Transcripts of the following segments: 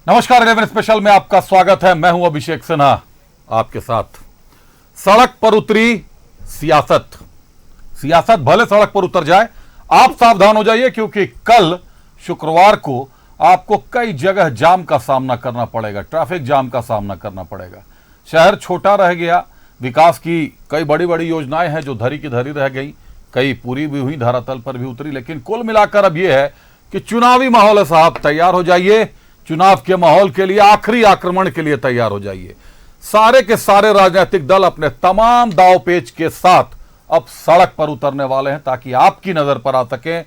नमस्कार 11 स्पेशल में आपका स्वागत है। मैं हूं अभिषेक सिन्हा आपके साथ। सड़क पर उतरी सियासत। सियासत भले सड़क पर उतर जाए, आप सावधान हो जाइए, क्योंकि कल शुक्रवार को आपको कई जगह जाम का सामना करना पड़ेगा, ट्रैफिक जाम का सामना करना पड़ेगा। शहर छोटा रह गया, विकास की कई बड़ी बड़ी योजनाएं हैं जो धरी की धरी रह गई, कई पूरी भी हुई, धरातल पर भी उतरी। लेकिन कुल मिलाकर अब यह है कि चुनावी माहौल है साहब, तैयार हो जाइए। चुनाव के माहौल के लिए, आखिरी आक्रमण के लिए तैयार हो जाइए। सारे के सारे राजनीतिक दल अपने तमाम दांवपेच के साथ अब सड़क पर उतरने वाले हैं ताकि आपकी नजर पर आ सके।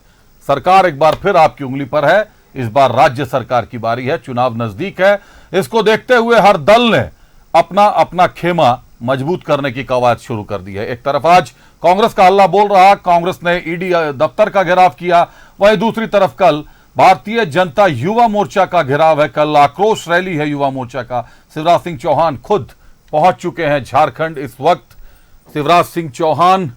सरकार एक बार फिर आपकी उंगली पर है। इस बार राज्य सरकार की बारी है, चुनाव नजदीक है। इसको देखते हुए हर दल ने अपना अपना खेमा मजबूत करने की कवायद शुरू कर दी है। एक तरफ आज कांग्रेस का हल्ला बोल रहा, कांग्रेस ने ईडी दफ्तर का घेराव किया, वहीं दूसरी तरफ कल भारतीय जनता युवा मोर्चा का घेराव है। कल आक्रोश रैली है युवा मोर्चा का। शिवराज सिंह चौहान खुद पहुंच चुके हैं झारखंड। इस वक्त शिवराज सिंह चौहान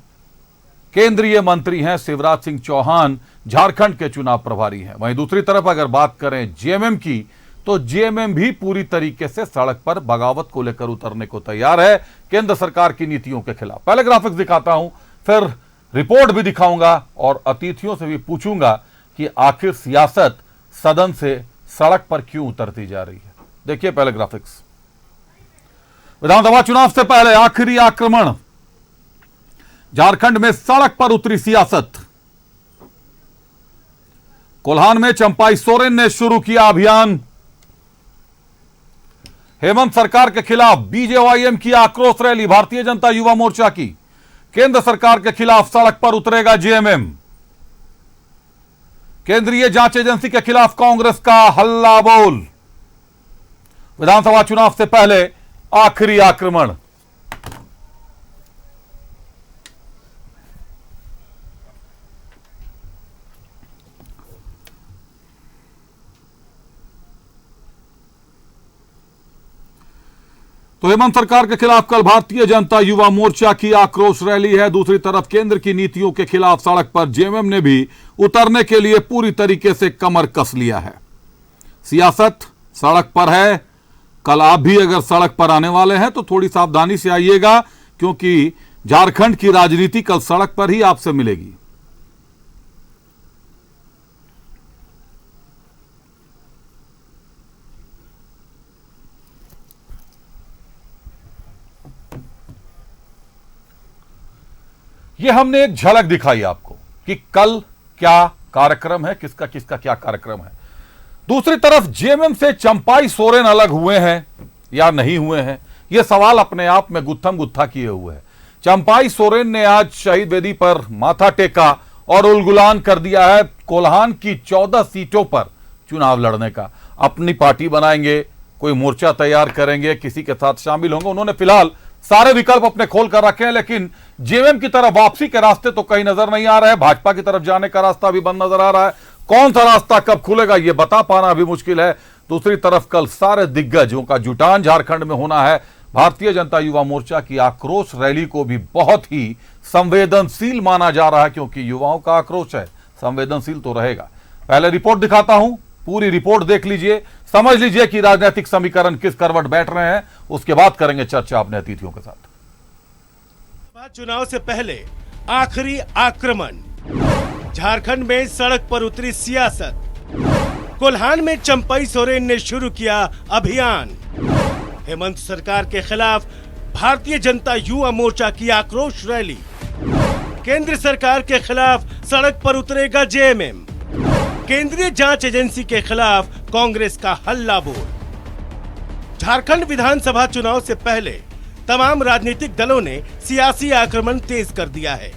केंद्रीय मंत्री हैं, शिवराज सिंह चौहान झारखंड के चुनाव प्रभारी हैं। वहीं दूसरी तरफ अगर बात करें जेएमएम की, तो जेएमएम भी पूरी तरीके से सड़क पर बगावत को लेकर उतरने को तैयार है, केंद्र सरकार की नीतियों के खिलाफ। पहले ग्राफिक्स दिखाता हूं, फिर रिपोर्ट भी दिखाऊंगा और अतिथियों से भी पूछूंगा कि आखिर सियासत सदन से सड़क पर क्यों उतरती जा रही है। देखिए पहले ग्राफिक्स। विधानसभा चुनाव से पहले आखिरी आक्रमण, झारखंड में सड़क पर उतरी सियासत। कोल्हान में चंपाई सोरेन ने शुरू किया अभियान। हेमंत सरकार के खिलाफ बीजेवाईएम की आक्रोश रैली, भारतीय जनता युवा मोर्चा की। केंद्र सरकार के खिलाफ सड़क पर उतरेगा जेएमएम। केंद्रीय जांच एजेंसी के खिलाफ कांग्रेस का हल्ला बोल। विधानसभा चुनाव से पहले आखिरी आक्रमण। तो हेमंत सरकार के खिलाफ कल भारतीय जनता युवा मोर्चा की आक्रोश रैली है। दूसरी तरफ केंद्र की नीतियों के खिलाफ सड़क पर जेएमएम ने भी उतरने के लिए पूरी तरीके से कमर कस लिया है। सियासत सड़क पर है। कल आप भी अगर सड़क पर आने वाले हैं तो थोड़ी सावधानी से आइएगा, क्योंकि झारखंड की राजनीति कल सड़क पर ही आपसे मिलेगी। यह हमने एक झलक दिखाई आपको कि कल क्या कार्यक्रम है, किसका किसका क्या कार्यक्रम है। दूसरी तरफ जेएमएम से चंपाई सोरेन अलग हुए हैं या नहीं हुए हैं, यह सवाल अपने आप में गुत्थम गुत्था किए हुए है। चंपाई सोरेन ने आज शहीद वेदी पर माथा टेका और उलगुलान कर दिया है कोल्हान की 14 सीटों पर चुनाव लड़ने का। अपनी पार्टी बनाएंगे, कोई मोर्चा तैयार करेंगे, किसी के साथ शामिल होंगे। उन्होंने फिलहाल सारे विकल्प अपने खोल कर रखे हैं, लेकिन जेएमएम की तरफ वापसी के रास्ते तो कहीं नजर नहीं आ रहे हैं। भाजपा की तरफ जाने का रास्ता भी बंद नजर आ रहा है। कौन सा रास्ता कब खुलेगा यह बता पाना भी मुश्किल है। दूसरी तरफ कल सारे दिग्गजों का जुटान झारखंड में होना है। भारतीय जनता युवा मोर्चा की आक्रोश रैली को भी बहुत ही संवेदनशील माना जा रहा है, क्योंकि युवाओं का आक्रोश है, संवेदनशील तो रहेगा। पहले रिपोर्ट दिखाता हूं, पूरी रिपोर्ट देख लीजिए, समझ लीजिए कि राजनीतिक समीकरण किस करवट बैठ रहे हैं। उसके बाद करेंगे चर्चा अपने अतिथियों के साथ। चुनाव से पहले आखिरी आक्रमण, झारखंड में सड़क पर उतरी सियासत। कोल्हान में चंपाई सोरेन ने शुरू किया अभियान। हेमंत सरकार के खिलाफ भारतीय जनता युवा मोर्चा की आक्रोश रैली। केंद्र सरकार के खिलाफ सड़क पर उतरेगा जेएमएम। केंद्रीय जांच एजेंसी के खिलाफ कांग्रेस का हल्ला बोल। झारखंड विधानसभा चुनाव से पहले तमाम राजनीतिक दलों ने सियासी आक्रमण तेज कर दिया है।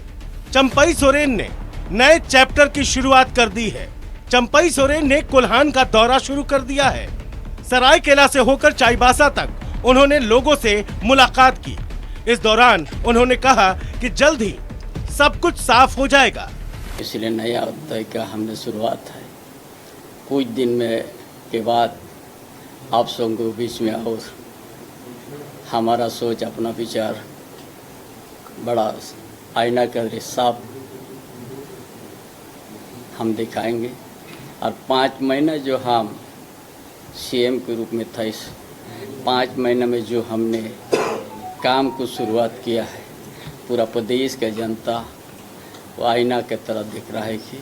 चंपाई सोरेन ने नए चैप्टर की शुरुआत कर दी है। चंपाई सोरेन ने कोल्हान का दौरा शुरू कर दिया है। सरायकेला से होकर चाईबासा तक उन्होंने लोगों से मुलाकात की। इस दौरान उन्होंने कहा कि जल्द ही सब कुछ साफ हो जाएगा। इसलिए नया अध्याय का हमने शुरुआत है। कुछ दिन में के बाद आप सबों के बीच में और हमारा सोच, अपना विचार बड़ा आईना कर साफ हम दिखाएंगे। और 5 महीने जो हम सीएम के रूप में था। इस 5 महीने में जो हमने काम को शुरुआत किया है, पूरा प्रदेश का जनता वो आईना की तरह दिख रहा है कि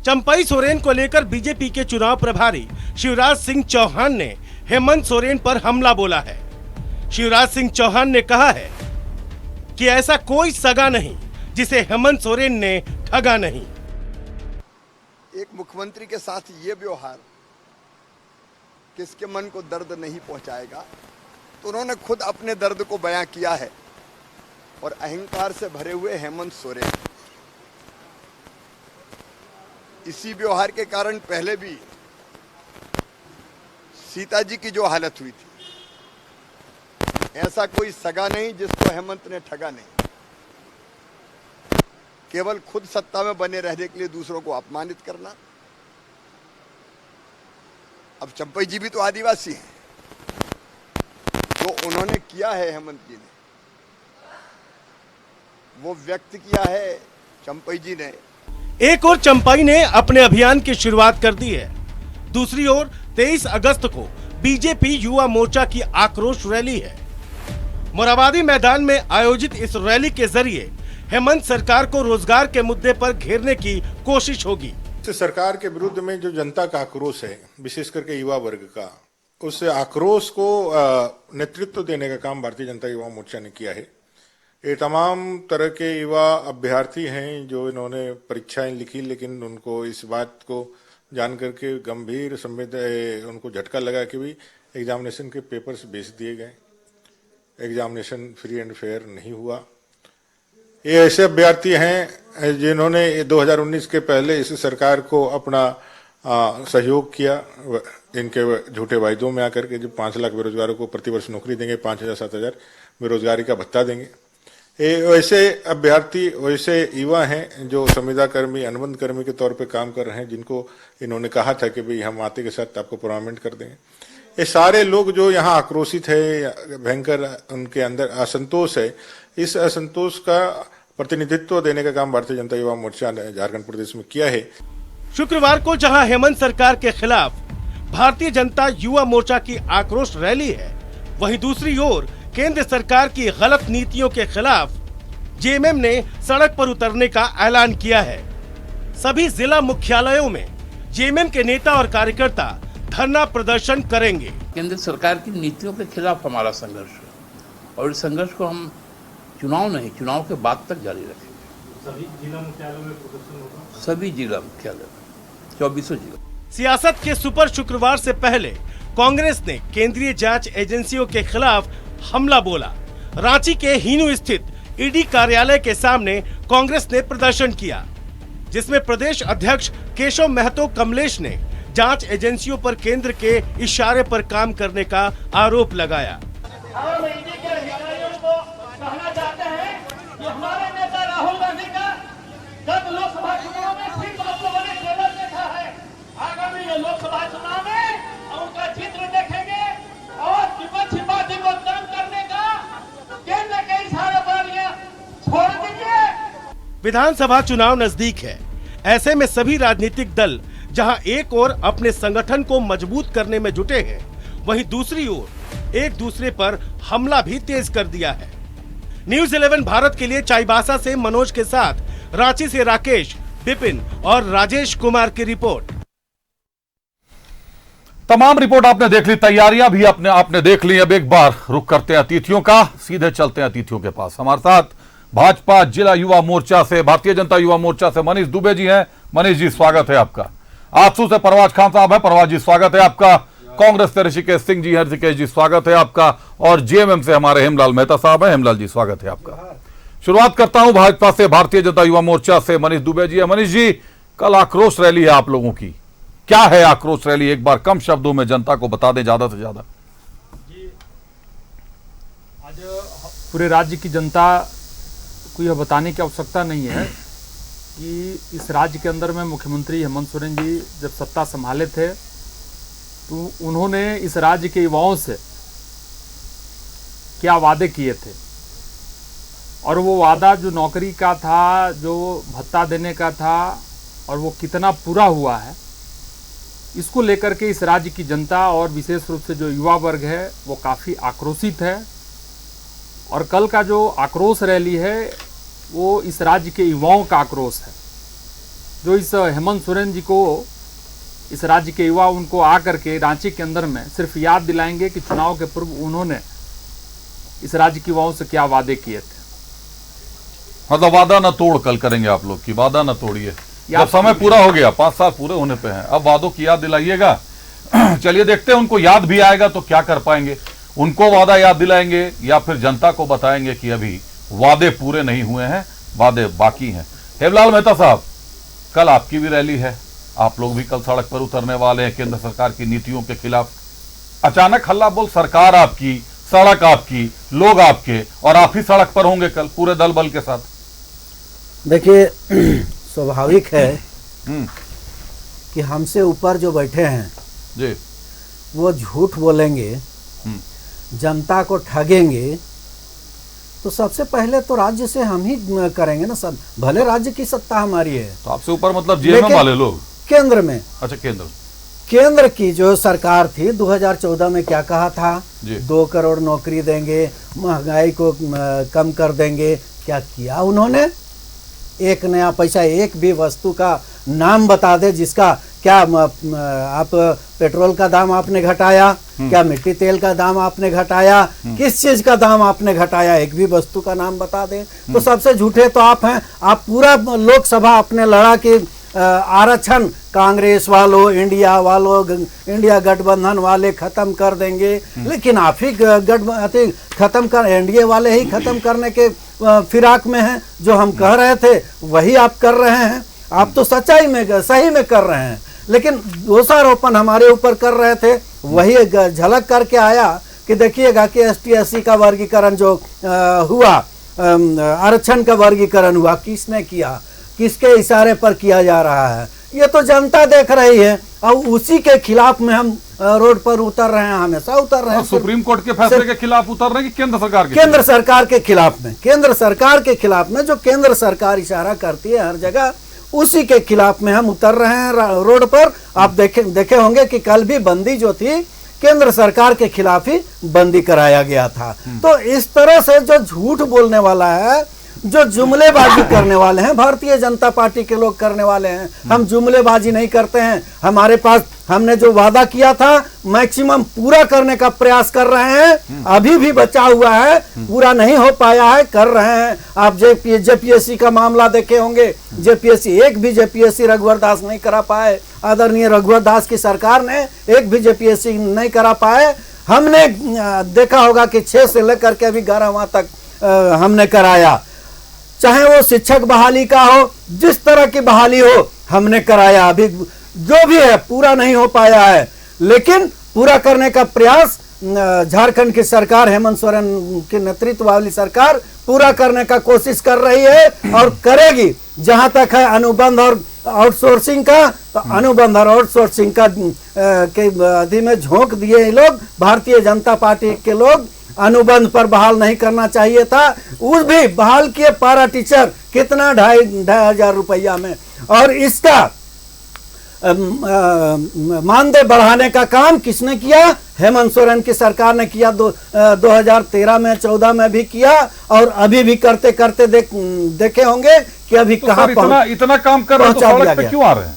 चंपई सोरेन को लेकर बीजेपी के चुनाव प्रभारी शिवराज सिंह चौहान ने हेमंत सोरेन पर हमला बोला है। शिवराज सिंह चौहान ने कहा है कि ऐसा कोई सगा नहीं जिसे हेमंत सोरेन ने ठगा नहीं। एक मुख्यमंत्री के साथ ये व्यवहार किसके मन को दर्द नहीं पहुंचाएगा। तो उन्होंने खुद अपने दर्द को बयां किया है और अहंकार से भरे हुए हेमंत सोरेन इसी व्यवहार के कारण पहले भी सीता जी की जो हालत हुई थी, ऐसा कोई सगा नहीं जिसको हेमंत ने ठगा नहीं। केवल खुद सत्ता में बने रहने के लिए दूसरों को अपमानित करना। अब चंपई जी भी तो आदिवासी हैं, जो उन्होंने किया है हेमंत जी ने, वो व्यक्त किया है चंपई जी ने। एक और चंपई ने अपने अभियान की शुरुआत कर दी है, दूसरी ओर 23 अगस्त को बीजेपी युवा मोर्चा की आक्रोश रैली है। मोराबादी मैदान में आयोजित इस रैली के जरिए हेमंत सरकार को रोजगार के मुद्दे पर घेरने की कोशिश होगी। सरकार के विरुद्ध में जो जनता का आक्रोश है, विशेष करके युवा वर्ग का, उस आक्रोश को नेतृत्व देने का काम भारतीय जनता युवा मोर्चा ने किया है। ये तमाम तरह के युवा अभ्यर्थी हैं जो इन्होंने परीक्षाएं लिखी, लेकिन उनको इस बात को जान करके गंभीर उनको झटका लगा कि भी एग्जामिनेशन के पेपर्स बेच दिए गए, एग्जामिनेशन फ्री एंड फेयर नहीं हुआ। ये ऐसे अभ्यर्थी हैं जिन्होंने 2019 के पहले इस सरकार को अपना सहयोग किया, इनके झूठे वायदों में आकर के जो 5 लाख बेरोजगारों को प्रतिवर्ष नौकरी देंगे, 5,000-7,000 बेरोजगारी का भत्ता देंगे। वैसे अभ्यर्थी, वैसे युवा हैं जो संविदा कर्मी, अनुबंध कर्मी के तौर पे काम कर रहे हैं, जिनको इन्होंने कहा था कि भाई हम आते के साथ आपको परमानेंट कर देंगे। ये सारे लोग जो यहाँ आक्रोशित है, भयंकर उनके अंदर असंतोष है, इस असंतोष का प्रतिनिधित्व देने का काम भारतीय जनता युवा मोर्चा ने झारखंड प्रदेश में किया है। शुक्रवार को जहां हेमंत सरकार के खिलाफ भारतीय जनता युवा मोर्चा की आक्रोश रैली है, वहीं दूसरी ओर केंद्र सरकार की गलत नीतियों के खिलाफ जेएमएम ने सड़क पर उतरने का ऐलान किया है। सभी जिला मुख्यालयों में जेएमएम के नेता और कार्यकर्ता धरना प्रदर्शन करेंगे। केंद्र सरकार की नीतियों के खिलाफ हमारा संघर्ष है और इस संघर्ष को हम चुनाव नहीं, चुनाव के बाद तक जारी रखेंगे। सभी जिला मुख्यालयों में प्रदर्शन होगा? सभी जिला मुख्यालय में, 24 जिला। सियासत के सुपर शुक्रवार से पहले कांग्रेस ने केंद्रीय जांच एजेंसियों के खिलाफ हमला बोला। रांची के हिनू स्थित ईडी कार्यालय के सामने कांग्रेस ने प्रदर्शन किया, जिसमें प्रदेश अध्यक्ष केशव महतो कमलेश ने जांच एजेंसियों पर केंद्र के इशारे पर काम करने का आरोप लगाया। कहना चाहते हैं कि हमारे नेता राहुल गांधी का गत लोकसभा चुनाव में ठीक आप लोगों ने ट्रेलर देखा है। आगामी ये लोकसभा चुनाव में उनका चित्र देखेंगे और विपक्षी पार्टी को तंग करने का केंद्र के इशारे पर ये छोड़ दीजिए। विधानसभा चुनाव नजदीक है, ऐसे में सभी राजनीतिक दल जहां एक ओर अपने संगठन को मजबूत करने में जुटे हैं, वहीं दूसरी ओर एक दूसरे पर हमला भी तेज कर दिया है। न्यूज़ 11 भारत के लिए चाईबासा से मनोज के साथ रांची से राकेश, विपिन और राजेश कुमार की रिपोर्ट। तमाम रिपोर्ट आपने देख ली, तैयारियां भी आपने देख ली। अब एक बार रुख करते हैं अतिथियों का, सीधे चलते हैं अतिथियों के पास। हमारे साथ भाजपा जिला युवा मोर्चा से, भारतीय जनता युवा मोर्चा से मनीष दुबे जी हैं। मनीष जी, स्वागत है आपका। आजसू से परवाज खान साहब है। परवाज जी, स्वागत है आपका। कांग्रेस से ऋषिकेश सिंह जी हैं। ऋषिकेश जी, स्वागत है आपका। और जेएमएम से हमारे हेमलाल मेहता साहब हैं। हेमलाल जी, स्वागत है आपका। शुरुआत करता हूं भाजपा से, भारतीय जनता युवा मोर्चा से मनीष दुबे जी है। मनीष जी, कल आक्रोश रैली है आप लोगों की, क्या है आक्रोश रैली? एक बार कम शब्दों में जनता को बता दें, ज्यादा से ज्यादा। जी, आज पूरे राज्य की जनता को यह बताने की आवश्यकता नहीं है कि इस राज्य के अंदर में मुख्यमंत्री हेमंत सोरेन जी जब सत्ता संभाले थे तो उन्होंने इस राज्य के युवाओं से क्या वादे किए थे, और वो वादा जो नौकरी का था, जो भत्ता देने का था, और वो कितना पूरा हुआ है, इसको लेकर के इस राज्य की जनता और विशेष रूप से जो युवा वर्ग है वो काफ़ी आक्रोशित है। और कल का जो आक्रोश रैली है वो इस राज्य के युवाओं का आक्रोश है, जो इस हेमंत सोरेन जी को, इस राज्य के युवा उनको आकर के रांची के अंदर में सिर्फ याद दिलाएंगे कि चुनाव के पूर्व उन्होंने इस राज्य के युवाओं से क्या वादे किए थे। मतलब वादा न तोड़ कल करेंगे आप लोग की, वादा न तोड़िए। अब समय पूरा हो गया, 5 साल पूरे होने पे हैं, अब वादों की याद दिलाइएगा। चलिए देखते हैं उनको याद भी आएगा तो क्या कर पाएंगे, उनको वादा याद दिलाएंगे या फिर जनता को बताएंगे कि अभी वादे पूरे नहीं हुए हैं, वादे बाकी हैं। हेमलाल मेहता साहब, कल आपकी भी रैली है, आप लोग भी कल सड़क पर उतरने वाले हैं केंद्र सरकार की नीतियों के खिलाफ। अचानक हल्ला बोल, सरकार आपकी, सड़क आपकी, लोग आपके, और आप ही सड़क पर होंगे कल पूरे दल बल के साथ। देखिए स्वाभाविक है कि हमसे ऊपर जो बैठे हैं जी, वो झूठ बोलेंगे, जनता को ठगेंगे, तो सबसे पहले तो राज्य से हम ही करेंगे ना सब। भले राज्य की सत्ता हमारी है, तो आपसे ऊपर मतलब जेएमएम वाले लोग केंद्र में। अच्छा, केंद्र की जो सरकार थी 2014 में क्या कहा था, 2 करोड़ नौकरी देंगे, महंगाई को कम कर देंगे। क्या किया उन्होंने? एक नया पैसा, एक भी वस्तु का नाम बता दे जिसका, क्या आप पेट्रोल का दाम आपने घटाया, क्या मिट्टी तेल का दाम आपने घटाया, किस चीज का दाम आपने घटाया, एक भी वस्तु का नाम बता दे। तो सबसे झूठे तो आप हैं। आप पूरा लोकसभा आपने लड़ा कि आरक्षण कांग्रेस वालों, इंडिया वालों, इंडिया गठबंधन वाले खत्म कर देंगे, लेकिन आप ही खत्म कर, एनडीए वाले ही खत्म करने के फिराक में हैं। जो हम कह रहे थे वही आप कर रहे हैं। आप तो सच्चाई में, सही में कर रहे हैं, लेकिन दोषारोपण हमारे ऊपर कर रहे थे। वही झलक करके आया कि देखिएगा कि ST SC का वर्गीकरण जो हुआ, आरक्षण का वर्गीकरण हुआ, किसने किया, किसके इशारे पर किया जा रहा है, ये तो जनता देख रही है। और उसी के खिलाफ में हम रोड पर उतर रहे हैं, हमेशा उतर रहे हैं। सुप्रीम कोर्ट के फैसले के खिलाफ उतर रहे हैं कि केंद्र सरकार के? केंद्र सरकार के खिलाफ में, केंद्र सरकार के खिलाफ में, जो केंद्र सरकार इशारा करती है हर जगह, उसी के खिलाफ में हम उतर रहे हैं रोड पर। आप देखे होंगे कि कल भी बंदी जो थी केंद्र सरकार के खिलाफ ही बंदी कराया गया था। तो इस तरह से जो झूठ बोलने वाला है, जो जुमलेबाजी करने वाले हैं, भारतीय जनता पार्टी के लोग करने वाले हैं। हम जुमलेबाजी नहीं करते हैं। हमारे पास, हमने जो वादा किया था मैक्सिमम पूरा करने का प्रयास कर रहे हैं। अभी भी बचा हुआ है, पूरा नहीं हो पाया है, कर रहे हैं। आप जेपीएससी का मामला देखे होंगे, जेपीएससी, एक भी जेपीएससी रघुवर दास नहीं करा पाए। आदरणीय रघुवर दास की सरकार ने एक भी जेपीएससी नहीं करा पाए। हमने देखा होगा कि 6 से लेकर के अभी 11वां तक हमने कराया। चाहे वो शिक्षक बहाली का हो, जिस तरह की बहाली हो, हमने कराया। अभी जो भी है पूरा नहीं हो पाया है, लेकिन पूरा करने का प्रयास झारखंड की सरकार, हेमंत सोरेन के नेतृत्व वाली सरकार पूरा करने का कोशिश कर रही है और करेगी। जहां तक है अनुबंध और आउटसोर्सिंग का, तो अनुबंध और आउटसोर्सिंग का के अधीन में झोंक दिए ये लोग। भारतीय जनता पार्टी के लोग अनुबंध पर बहाल नहीं करना चाहिए था, उस भी बहाल किए। पारा टीचर कितना 2,500 रुपया में, और इसका मानदेय बढ़ाने का काम किसने किया? हेमंत सोरेन की सरकार ने किया। 2013 में, 14 में भी किया, और अभी भी करते करते देखे होंगे कि अभी तो कहां इतना काम कर रहे हैं, तो सड़क पे क्यों आ रहे हैं?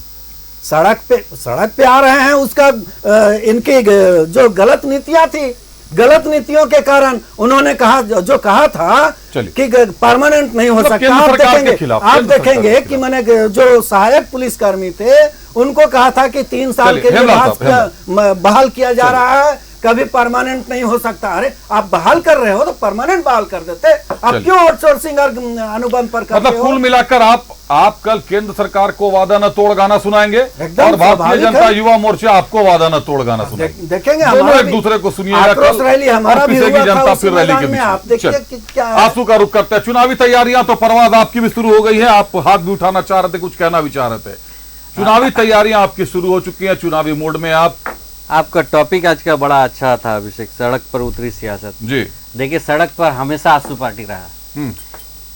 सड़क पे आ रहे हैं। उसका इनकी जो गलत नीतियां थी, गलत नीतियों के कारण उन्होंने कहा, जो कहा था कि परमानेंट नहीं हो सकता। आप देखेंगे कि मैंने जो सहायक पुलिसकर्मी थे उनको कहा था कि 3 साल के लिए बहाल किया जा रहा है, कभी परमानेंट नहीं हो सकता। अरे आप बहाल कर रहे हो तो परमानेंट बहाल कर देते। आप क्यों आउटसोर्सिंग और अनुबंध पर करते हो? मतलब कुल मिलाकर आप कल केंद्र सरकार को वादा न तोड़ गाना सुनाएंगे और भारतीय जनता युवा मोर्चा आपको वादा न तोड़ गाना सुनाएंगे। देखेंगे दोनों एक दूसरे को सुनिएगा। रैली हमारा भी हुआ जनता फिर रैली के आप देखिए क्या आंसू का रुख करते हैं। चुनावी तैयारियां तो परवाज आपकी भी शुरू हो गई है। आप हाथ भी उठाना चाह रहे थे, कुछ कहना भी चाह रहे थे। चुनावी तैयारियां आपकी शुरू हो चुकी हैं, चुनावी मोड में आप। आपका टॉपिक आज का बड़ा अच्छा था अभिषेक, सड़क पर उतरी सियासत। जी देखिए, सड़क पर हमेशा आसू पार्टी रहा।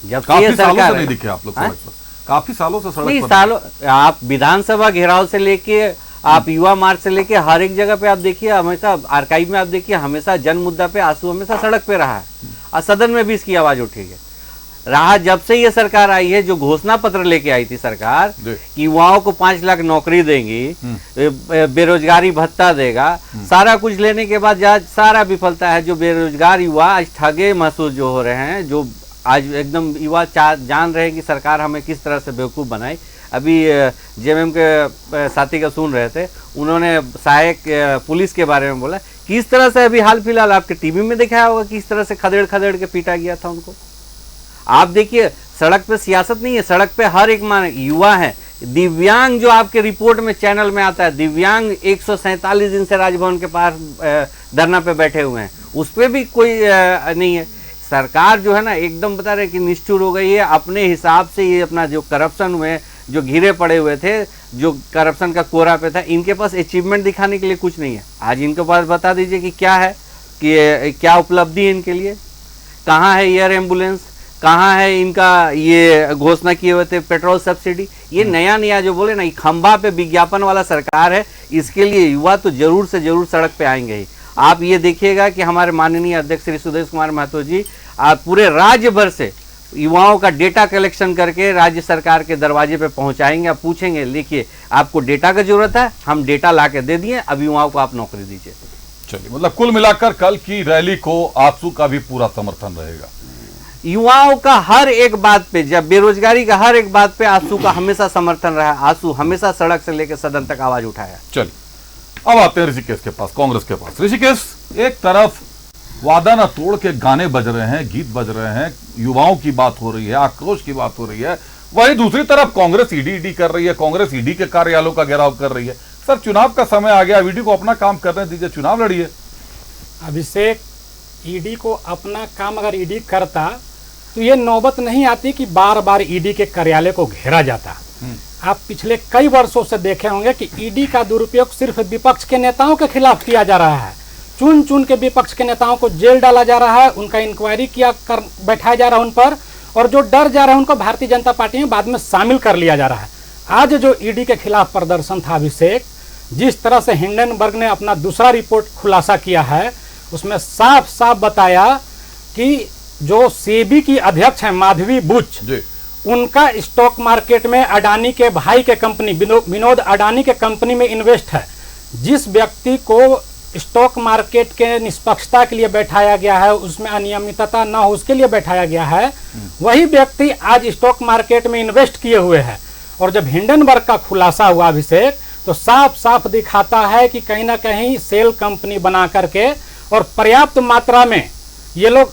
जब काफी सालों से नहीं दिखे आप लोग सड़क पर, काफी सालों से सड़क नहीं, पर सालों। आप विधानसभा घेराव से लेके आप युवा मार्च से लेके हर एक जगह पे आप देखिए, हमेशा आर्काइव में आप देखिए, हमेशा जन मुद्दा पे आंसू हमेशा सड़क पे रहा है और सदन में भी इसकी आवाज उठी है। रहा जब से ये सरकार आई है, जो घोषणा पत्र लेके आई थी सरकार कि युवाओं को 5 लाख नौकरी देंगी, बेरोजगारी भत्ता देगा, सारा कुछ लेने के बाद सारा विफलता है। जो बेरोजगार युवा आज ठगे महसूस जो हो रहे हैं, जो आज एकदम युवा जान रहे हैं कि सरकार हमें किस तरह से बेवकूफ़ बनाई। अभी जेएमएम के साथी का सुन रहे थे, उन्होंने सहायक पुलिस के बारे में बोला, किस तरह से अभी हाल फिलहाल आपके टीवी में दिखाया होगा किस तरह से खदेड़ खदेड़ के पीटा गया था उनको। आप देखिए सड़क पे सियासत नहीं है, सड़क पे हर एक युवा है। दिव्यांग जो आपके रिपोर्ट में चैनल में आता है, दिव्यांग 147 दिन से राजभवन के पास धरना पे बैठे हुए हैं, उस पर भी कोई नहीं है। सरकार जो है ना एकदम बता रहे कि निष्ठुर हो गई है। अपने हिसाब से ये अपना जो करप्शन में जो घिरे पड़े हुए थे, जो करप्शन का कोरा पे था, इनके पास अचीवमेंट दिखाने के लिए कुछ नहीं है। आज इनके पास बता दीजिए कि क्या है, कि क्या उपलब्धि है इनके लिए, कहाँ है एयर एम्बुलेंस, कहाँ है इनका ये घोषणा किए हुए थे पेट्रोल सब्सिडी। ये नया नया जो बोले ना, खंबा पे विज्ञापन वाला सरकार है। इसके लिए युवा तो जरूर से जरूर सड़क पे आएंगे ही। आप ये देखिएगा कि हमारे माननीय अध्यक्ष श्री सुदेश कुमार महतो जी आप पूरे राज्य भर से युवाओं का डेटा कलेक्शन करके राज्य सरकार के दरवाजे पे पहुंचाएंगे। आप पूछेंगे, देखिए आपको डेटा की जरूरत है, हम डेटा ला के दे दिए, अब युवाओं को आप नौकरी दीजिए। चलिए, मतलब कुल मिलाकर कल की रैली को आंसू का भी पूरा समर्थन रहेगा। युवाओं का हर एक बात पे, जब बेरोजगारी का हर एक बात पे आंसू का हमेशा समर्थन रहा। आंसू हमेशा सड़क से लेकर सदन तक आवाज उठाया। चलिए, अब आते हैं ऋषिकेश के पास, कांग्रेस के पास। ऋषिकेश, एक तरफ वादा न तोड़ के गाने बज रहे हैं, गीत बज रहे हैं, युवाओं की बात हो रही है, आक्रोश की बात हो रही है, वहीं दूसरी तरफ कांग्रेस ईडी कर रही है, कांग्रेस ईडी के कार्यालयों का घेराव कर रही है। सर, चुनाव का समय आ गया, ईडी को अपना काम करने दीजिए, चुनाव लड़िए। अभिषेक, ईडी को अपना काम अगर ईडी करता तो ये नौबत नहीं आती कि बार बार ईडी के कार्यालय को घेरा जाता। आप पिछले कई वर्षों से देखे होंगे कि ईडी का दुरुपयोग सिर्फ विपक्ष के नेताओं के खिलाफ किया जा रहा है। चुन चुन के विपक्ष के नेताओं को जेल डाला जा रहा है, उनका इंक्वायरी बैठाया जा रहा है उन पर, और जो डर जा रहे हैं उनको भारतीय जनता पार्टी में बाद में शामिल कर लिया जा रहा है। आज जो ईडी के खिलाफ प्रदर्शन था अभिषेक, जिस तरह से हिंडनबर्ग ने अपना दूसरा रिपोर्ट खुलासा किया है, उसमें साफ साफ बताया कि जो सेबी की अध्यक्ष हैं माधवी बुच, उनका स्टॉक मार्केट में अडानी के भाई के कंपनी विनोद अडानी के कंपनी में इन्वेस्ट है। जिस व्यक्ति को स्टॉक मार्केट के निष्पक्षता के लिए बैठाया गया है, उसमें अनियमितता न हो उसके लिए बैठाया गया है, वही व्यक्ति आज स्टॉक मार्केट में इन्वेस्ट किए हुए है। और जब हिंडनबर्ग का खुलासा हुआ अभिषेक, तो साफ साफ दिखाता है कि कहीं ना कहीं सेल कंपनी बना करके और पर्याप्त मात्रा में ये लोग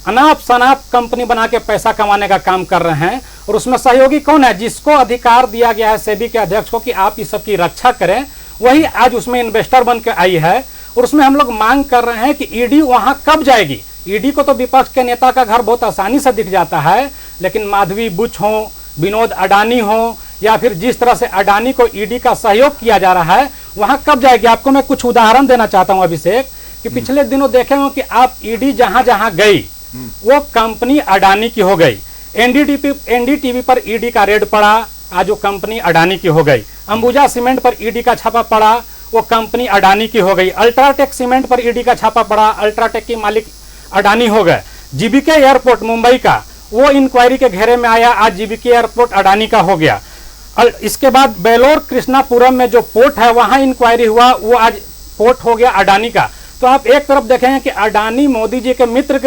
अनाप शनाप कंपनी बना के पैसा कमाने का काम कर रहे हैं। और उसमें सहयोगी कौन है? जिसको अधिकार दिया गया है सेबी के अध्यक्ष को कि आप इस सब की रक्षा करें, वही आज उसमें इन्वेस्टर बन के आई है। और उसमें हम लोग मांग कर रहे हैं कि ईडी वहां कब जाएगी। ईडी को तो विपक्ष के नेता का घर बहुत आसानी से दिख जाता है, लेकिन माधवी बुच हो, विनोद अडानी हो, या फिर जिस तरह से अडानी को ईडी का सहयोग किया जा रहा है, वहां कब जाएगी। आपको मैं कुछ उदाहरण देना चाहता हूं अभिषेक, कि पिछले दिनों देखे हो कि आप ईडी जहां जहां गई वो कंपनी अडानी की हो गई। एनडीटीवी पर ईडी का रेड पड़ा, आज वो कंपनी अडानी की हो गई। अंबुजा सीमेंट पर ईडी का छापा पड़ा, वो कंपनी अडानी की हो गई। अल्ट्राटेक सीमेंट पर ईडी का छापा पड़ा, अल्ट्राटेक की मालिक अडानी हो गए। जीबीके एयरपोर्ट मुंबई का, वो इंक्वायरी के घेरे में आया, आज जीबीके एयरपोर्ट अडानी का हो गया। इसके बाद बेलोर कृष्णापुरम में जो पोर्ट है वहां इंक्वायरी हुआ, वो आज पोर्ट हो गया अडानी का। तो आप एक तरफ देखेंगे कि अडानी मोदी जी के मित्र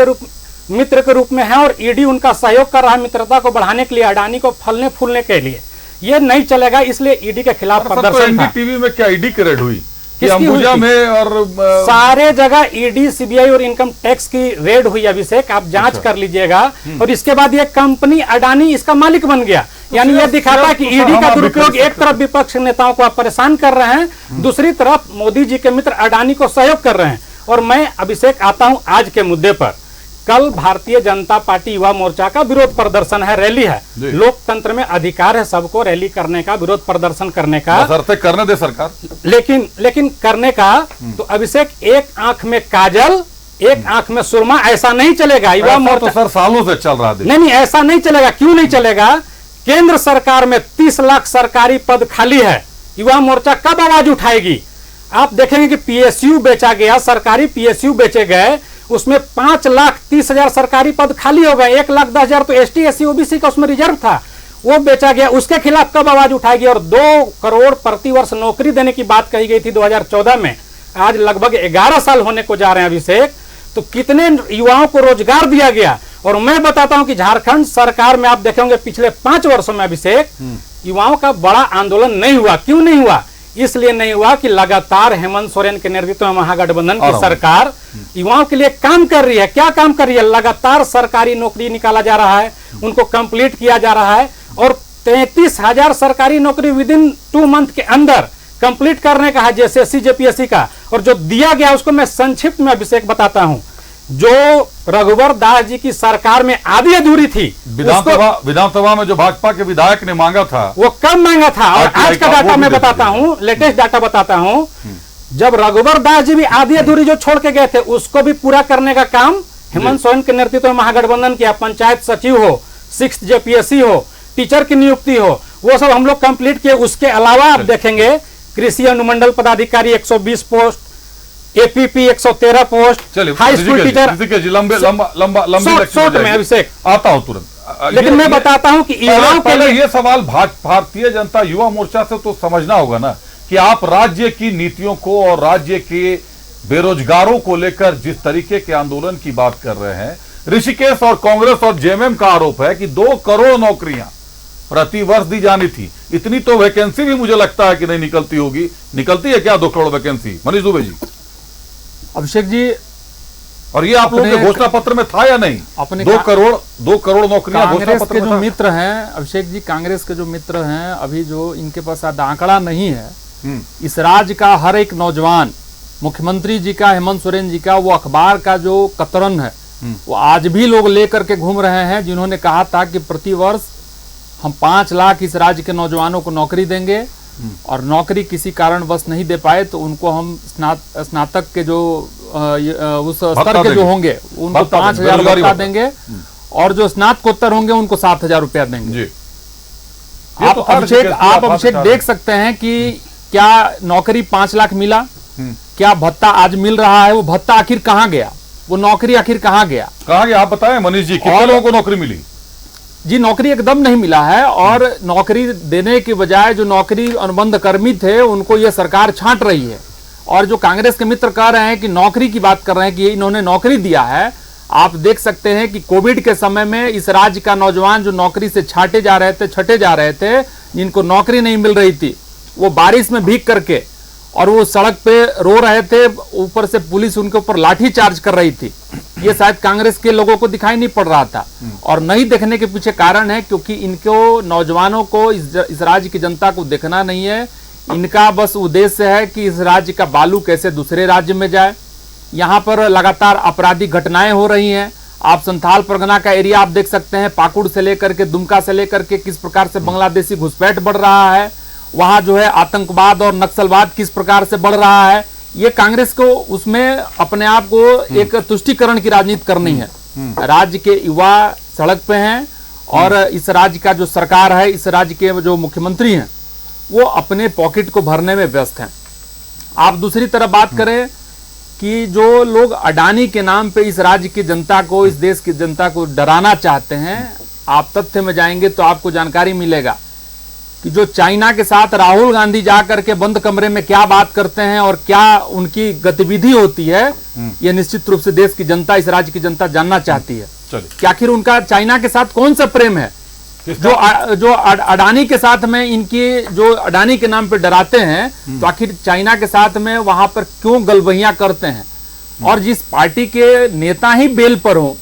के रूप में है, और ईडी उनका सहयोग कर रहा है मित्रता को बढ़ाने के लिए, अडानी को फलने फूलने के लिए। ये नहीं चलेगा, इसलिए ईडी के खिलाफ प्रदर्शन था। एनडीटीवी में क्या ईडी की रेड हुई? अंबुजा में और सारे जगह ईडी, सीबीआई और इनकम टैक्स की रेड हुई अभिषेक, आप जांच कर लीजिएगा। और इसके बाद ये कंपनी अडानी इसका मालिक बन गया। यानी ये दिखाता कि ईडी का दुरुपयोग, एक तरफ विपक्ष नेताओं को आप परेशान कर रहे हैं, दूसरी तरफ मोदी जी के मित्र अडानी को सहयोग कर रहे हैं। और मैं अभिषेक आता हूं आज के मुद्दे पर। कल भारतीय जनता पार्टी युवा मोर्चा का विरोध प्रदर्शन है, रैली है। लोकतंत्र में अधिकार है सबको रैली करने का, विरोध प्रदर्शन करने का, करने दे सरकार। लेकिन करने का तो अभिषेक, एक आंख में काजल एक आंख में सुरमा, ऐसा नहीं चलेगा। युवा मोर्चा तो सर सालों से चल रहा है। नहीं, ऐसा नहीं चलेगा। क्यों नहीं चलेगा? केंद्र सरकार में 30 लाख सरकारी पद खाली है। युवा मोर्चा कब आवाज उठाएगी? आप देखेंगे कि पीएसयू बेचा गया, सरकारी पीएसयू बेचे गए, उसमें 5,30,000 सरकारी पद खाली हो गए, 1,10,000 तो एसटी एससी ओबीसी का उसमें रिजर्व था, वो बेचा गया। उसके खिलाफ कब आवाज उठाएगी? और 2 करोड़ प्रतिवर्ष नौकरी देने की बात कही गई थी 2014 में, आज लगभग 11 साल होने को जा रहे हैं अभिषेक, तो कितने युवाओं को रोजगार दिया गया। और मैं बताता हूं कि झारखंड सरकार में आप देखेंगे पिछले 5 वर्षों में अभिषेक युवाओं का बड़ा आंदोलन नहीं हुआ। क्यों नहीं हुआ? इसलिए नहीं हुआ कि लगातार हेमंत सोरेन के नेतृत्व में महागठबंधन की सरकार युवाओं के लिए काम कर रही है। क्या काम कर रही है? लगातार सरकारी नौकरी निकाला जा रहा है, उनको कंप्लीट किया जा रहा है, और 33,000 सरकारी नौकरी विद इन 2 मंथ के अंदर कंप्लीट करने का है जेएसएससी जेपीएससी का। और जो दिया गया उसको मैं संक्षिप्त में अभिषेक बताता हूं। जो रघुवर दास जी की सरकार में आधी अधूरी थी, विधानसभा में जो भाजपा के विधायक ने मांगा था वो कम मांगा था। और आज का डाटा मैं बताता हूं, लेटेस्ट डाटा बताता हूं। जब रघुवर दास जी भी आधी अधूरी जो छोड़ के गए थे उसको भी पूरा करने का काम हेमंत सोरेन के नेतृत्व में महागठबंधन किया। पंचायत सचिव हो, 6th जेपीएससी हो, टीचर की नियुक्ति हो, वो सब हम लोग कंप्लीट किए। उसके अलावा आप देखेंगे कृषि अनुमंडल पदाधिकारी 120 post, APP 113 post, high school teacher. लंबे में अभिषेक आता हूं तुरंत, लेकिन मैं बताता हूं कि युवाओं के लिए ये सवाल भारतीय जनता युवा मोर्चा से तो समझना होगा ना कि आप राज्य की नीतियों को और राज्य के बेरोजगारों को लेकर जिस तरीके के आंदोलन की बात कर रहे हैं। ऋषिकेश और कांग्रेस और जेएमएम का आरोप है कि 2 करोड़ नौकरियां प्रति वर्ष दी जानी थी। इतनी तो वैकेंसी भी मुझे लगता है कि नहीं निकलती होगी। निकलती है क्या 2 करोड़ वैकेंसी, मनीष दुबे जी? अभिषेक जी, और ये आप लोगों के घोषणा पत्र में था या नहीं? अपने 2 करोड़ नौकरियां कांग्रेस के जो मित्र हैं अभिषेक जी, कांग्रेस के जो मित्र हैं, अभी जो इनके पास आंकड़ा नहीं है, इस राज्य का हर एक नौजवान, मुख्यमंत्री जी का, हेमंत सोरेन जी का, वो अखबार का जो कतरन है वो आज भी लोग लेकर के घूम रहे हैं, जिन्होंने कहा था कि प्रतिवर्ष हम 5 लाख इस राज्य के नौजवानों को नौकरी देंगे, और नौकरी किसी कारणवश नहीं दे पाए तो उनको हम स्नातक के जो उस स्तर के जो होंगे उनको 5,000 भत्ता देंगे, और जो स्नातकोत्तर होंगे उनको 7,000 रुपया देंगे। आप अभिषेक देख सकते हैं कि क्या नौकरी 5 लाख मिला, क्या भत्ता आज मिल रहा है? वो भत्ता आखिर कहां गया? वो नौकरी आखिर कहां गया? आप बताएं मनीष जी, कितने लोगों को नौकरी मिली? जी, नौकरी एकदम नहीं मिला है, और नौकरी देने के बजाय जो नौकरी अनुबंध कर्मी थे उनको ये सरकार छांट रही है। और जो कांग्रेस के मित्र कह रहे हैं कि नौकरी की बात कर रहे हैं कि इन्होंने नौकरी दिया है, आप देख सकते हैं कि कोविड के समय में इस राज्य का नौजवान जो नौकरी से छाटे जा रहे थे, जिनको नौकरी नहीं मिल रही थी, वो बारिश में भीग करके और वो सड़क पे रो रहे थे, ऊपर से पुलिस उनके ऊपर लाठी चार्ज कर रही थी। ये शायद कांग्रेस के लोगों को दिखाई नहीं पड़ रहा था, और नहीं देखने के पीछे कारण है क्योंकि इनको नौजवानों को इस राज्य की जनता को देखना नहीं है। इनका बस उद्देश्य है कि इस राज्य का बालू कैसे दूसरे राज्य में जाए। यहाँ पर लगातार आपराधिक घटनाएं हो रही हैं। आप संथाल परगना का एरिया आप देख सकते हैं, पाकुड़ से लेकर के दुमका से लेकर के किस प्रकार से बांग्लादेशी घुसपैठ बढ़ रहा है, वहां जो है आतंकवाद और नक्सलवाद किस प्रकार से बढ़ रहा है। ये कांग्रेस को उसमें अपने आप को एक तुष्टीकरण की राजनीति करनी है। राज्य के युवा सड़क पे हैं, और इस राज्य का जो सरकार है, इस राज्य के जो मुख्यमंत्री हैं, वो अपने पॉकेट को भरने में व्यस्त हैं। आप दूसरी तरफ बात करें कि जो लोग अडानी के नाम पे इस राज्य की जनता को, इस देश की जनता को डराना चाहते हैं, आप तथ्य में जाएंगे तो आपको जानकारी मिलेगा कि जो चाइना के साथ राहुल गांधी जाकर के बंद कमरे में क्या बात करते हैं और क्या उनकी गतिविधि होती है, यह निश्चित रूप से देश की जनता, इस राज्य की जनता जानना चाहती है कि आखिर उनका चाइना के साथ कौन सा प्रेम है। जो अडानी के साथ में इनकी, जो अडानी के नाम पे डराते हैं, तो आखिर चाइना के साथ में वहां पर क्यों गलबहियां करते हैं। और जिस पार्टी के नेता ही बेल पर हो,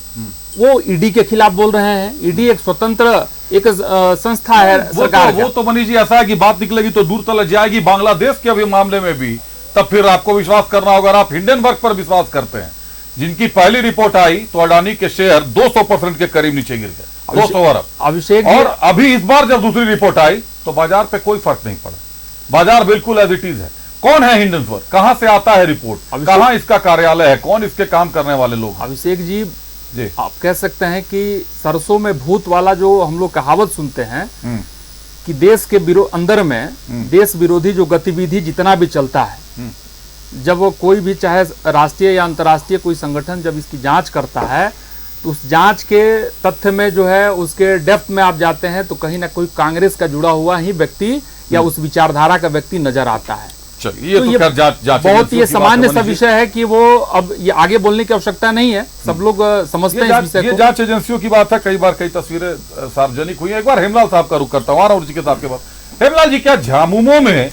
वो ईडी के खिलाफ बोल रहे हैं। ईडी एक स्वतंत्र एक संस्था है सरकार। वो तो मनीष जी ऐसा है कि बात निकलेगी तो दूर तक जाएगी बांग्लादेश के अभी मामले में भी, तब फिर आपको विश्वास करना होगा। आप हिंडनबर्ग पर विश्वास करते हैं, जिनकी पहली रिपोर्ट आई तो अडानी के शेयर 200% के करीब नीचे गिर गए, 200 अरब। अभिषेक, और अभी इस बार जब दूसरी रिपोर्ट आई तो बाजार पे कोई फर्क नहीं पड़ा, बाजार बिल्कुल एज इट इज है। कौन है हिंडनबर्ग, कहां से आता है रिपोर्ट, कहां इसका कार्यालय है, कौन इसके काम करने वाले लोग? अभिषेक जी, आप कह सकते हैं कि सरसों में भूत वाला जो हम लोग कहावत सुनते हैं कि देश के अंदर में देश विरोधी जो गतिविधि जितना भी चलता है, जब वो कोई भी चाहे राष्ट्रीय या अंतर्राष्ट्रीय कोई संगठन जब इसकी जांच करता है तो उस जांच के तथ्य में जो है उसके डेप्थ में आप जाते हैं तो कहीं ना कोई कांग्रेस का जुड़ा हुआ ही व्यक्ति या उस विचारधारा का व्यक्ति नजर आता है। ये तो खैर बहुत ये सामान्य सा विषय है कि वो अब ये आगे बोलने की आवश्यकता नहीं है, सब लोग समझते हैं इस विषय को। ये जांच एजेंसियों की बात है, कई बार कई तस्वीरें सार्वजनिक हुई हैं। एक बार हेमलाल साहब का रुख करता हूं और के साहब के बाद। हेमलाल जी, क्या झामुमो में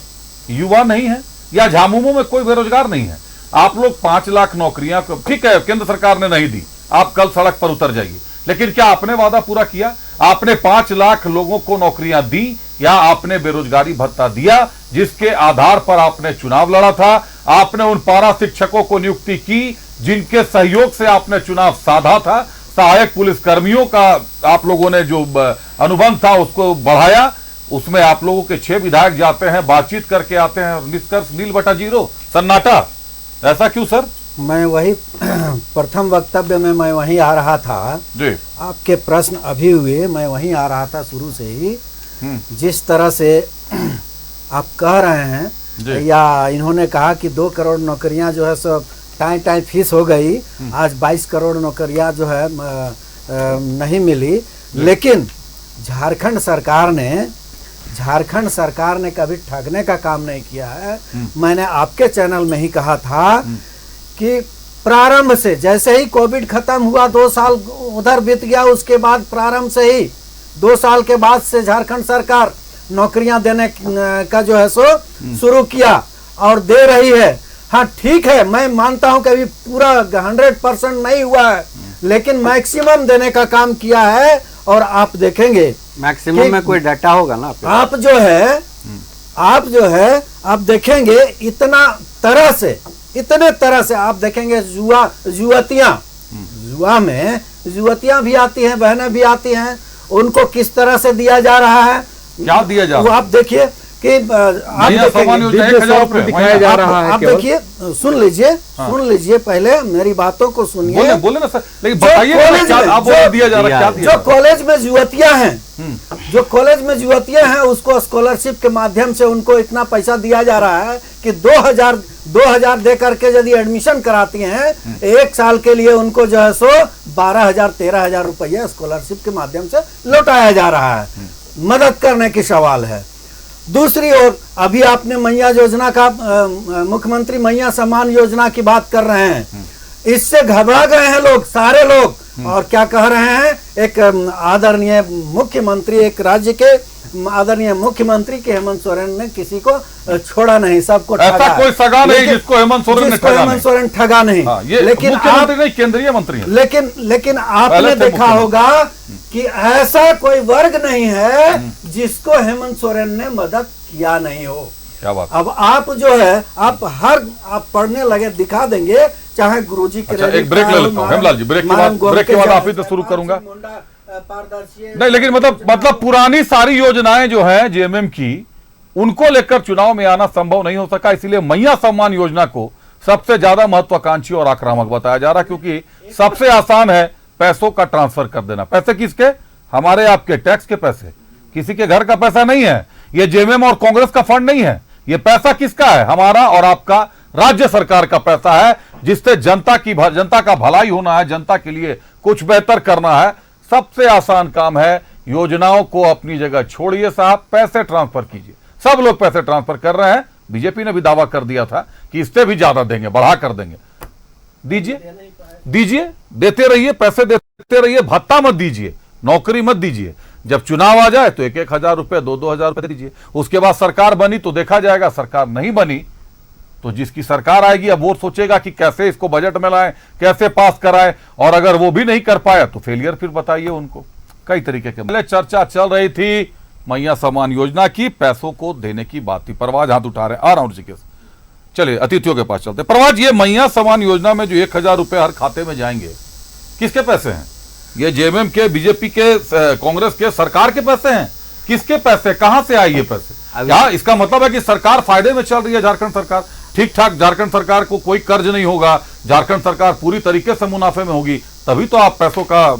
युवा नहीं है या झामुमो में कोई बेरोजगार नहीं है? आप लोग 5 लाख नौकरियां, ठीक है केंद्र सरकार ने नहीं दी, आप कल सड़क पर उतर जाइए, लेकिन क्या आपने वादा पूरा किया? आपने 5 लाख लोगों को नौकरियां दी या आपने बेरोजगारी भत्ता दिया जिसके आधार पर आपने चुनाव लड़ा था? आपने उन पारा शिक्षकों को नियुक्ति की जिनके सहयोग से आपने चुनाव साधा था? सहायक पुलिस कर्मियों का आप लोगों ने जो अनुबंध था उसको बढ़ाया, उसमें आप लोगों के 6 विधायक जाते हैं, बातचीत करके आते हैं, निष्कर्ष नील बटा जीरो, सन्नाटा। ऐसा क्यों सर? मैं वही प्रथम वक्तव्य में मैं वहीं आ रहा था जी। आपके प्रश्न अभी हुए, मैं वहीं आ रहा था शुरू से ही। जिस तरह से आप कह रहे हैं या इन्होंने कहा कि 2 करोड़ नौकरियां जो है सो टाइम फीस हो गई, आज 22 करोड़ नौकरियां जो है नहीं मिली, लेकिन झारखंड सरकार ने कभी ठगने का काम नहीं किया है। मैंने आपके चैनल में ही कहा था कि प्रारंभ से जैसे ही कोविड खत्म हुआ, 2 साल उधर बीत गया, उसके बाद प्रारंभ से ही 2 साल के बाद से झारखंड सरकार नौकरियां देने का जो है सो शुरू किया और दे रही है। हाँ ठीक है, मैं मानता हूं कि अभी पूरा 100% नहीं हुआ है, लेकिन मैक्सिमम देने का काम किया है। और आप देखेंगे मैक्सिमम में कोई डाटा होगा ना, आप जो है आप देखेंगे इतने तरह से आप देखेंगे जुआतियां भी आती हैं, बहनें भी आती हैं, उनको किस तरह से दिया जा रहा है, क्या दिया जा रहा है? आप देखिए कि दिखाया जा रहा है। आप देखिए, सुन लीजिए पहले मेरी बातों को सुनिए। बोले ना सर, लेकिन बताइए आप दिया जा रहा है। जो कॉलेज में युवतियां हैं उसको स्कॉलरशिप के माध्यम से उनको इतना पैसा दिया जा रहा है कि 2000 दे करके यदि एडमिशन कराती हैं, 1 साल के लिए उनको जो है सो 12,000-13,000 रुपया स्कॉलरशिप के माध्यम से लौटाया जा रहा है। मदद करने की सवाल है। दूसरी ओर अभी आपने मैया योजना का मुख्यमंत्री मैया सम्मान योजना की बात कर रहे हैं, इससे घबरा गए हैं लोग, सारे लोग। और क्या कह रहे हैं, एक आदरणीय मुख्यमंत्री, एक राज्य के आदरणीय मुख्यमंत्री के हेमंत सोरेन ने किसी को छोड़ा नहीं, सबको ठगा। ऐसा कोई सगा नहीं जिसको हेमंत सोरेन ठगा नहीं। लेकिन मुख्यमंत्री नहीं, केंद्रीय मंत्री है। लेकिन आपने देखा होगा कि ऐसा कोई वर्ग नहीं है जिसको हेमंत सोरेन ने मदद किया नहीं हो। क्या बात। अब आप जो है आप पढ़ने लगे, दिखा देंगे, चाहे गुरुजी के। एक ब्रेक ले लेता हूँ हेमलाल जी, ब्रेक के बाद आप ही तो शुरू करूंगा। नहीं, लेकिन मतलब पुरानी सारी योजनाएं जो है जेएमएम की, उनको लेकर चुनाव में आना संभव नहीं हो सका, इसलिए मैया सम्मान योजना को सबसे ज्यादा महत्वाकांक्षी और आक्रामक बताया जा रहा, क्योंकि सबसे आसान है पैसों का ट्रांसफर कर देना। पैसे किसके? हमारे आपके टैक्स के पैसे, किसी के घर का पैसा नहीं है। ये जेएमएम और कांग्रेस का फंड नहीं है। ये पैसा किसका है? हमारा और आपका, राज्य सरकार का पैसा है, जिससे जनता का भलाई होना है, जनता के लिए कुछ बेहतर करना है। सबसे आसान काम है, योजनाओं को अपनी जगह छोड़िए साहब, पैसे ट्रांसफर कीजिए। सब लोग पैसे ट्रांसफर कर रहे हैं। बीजेपी ने भी दावा कर दिया था कि इससे भी ज्यादा देंगे, बढ़ा कर देंगे। दीजिए, देते रहिए, पैसे देते रहिए, भत्ता मत दीजिए, नौकरी मत दीजिए। जब चुनाव आ जाए तो 1,000 रुपए, 2,000 रुपए दीजिए। उसके बाद सरकार बनी तो देखा जाएगा, सरकार नहीं बनी तो जिसकी सरकार आएगी अब वो सोचेगा कि कैसे इसको बजट में लाएं, कैसे पास कराएं, और अगर वो भी नहीं कर पाया तो फेलियर फिर बताइए उनको। कई तरीके के पहले चर्चा चल रही थी मैया सम्मान योजना की, पैसों को देने की बात थी। परवाज हाथ उठा रहे, आ रहा हूं ऋषिकेश। चलिए अतिथियों के पास चलते। परवाज, ये मैया सम्मान योजना में जो 1,000 रुपए हर खाते में जाएंगे, किसके पैसे हैं? ये जेएमएम के, बीजेपी के, कांग्रेस के, सरकार के पैसे हैं? किसके पैसे, कहां से आए ये पैसे? क्या इसका मतलब है कि सरकार फायदे में चल रही है? झारखंड सरकार ठीक ठाक, झारखंड सरकार को कोई कर्ज नहीं होगा, झारखंड सरकार पूरी तरीके से मुनाफे में होगी, तभी तो आप पैसों का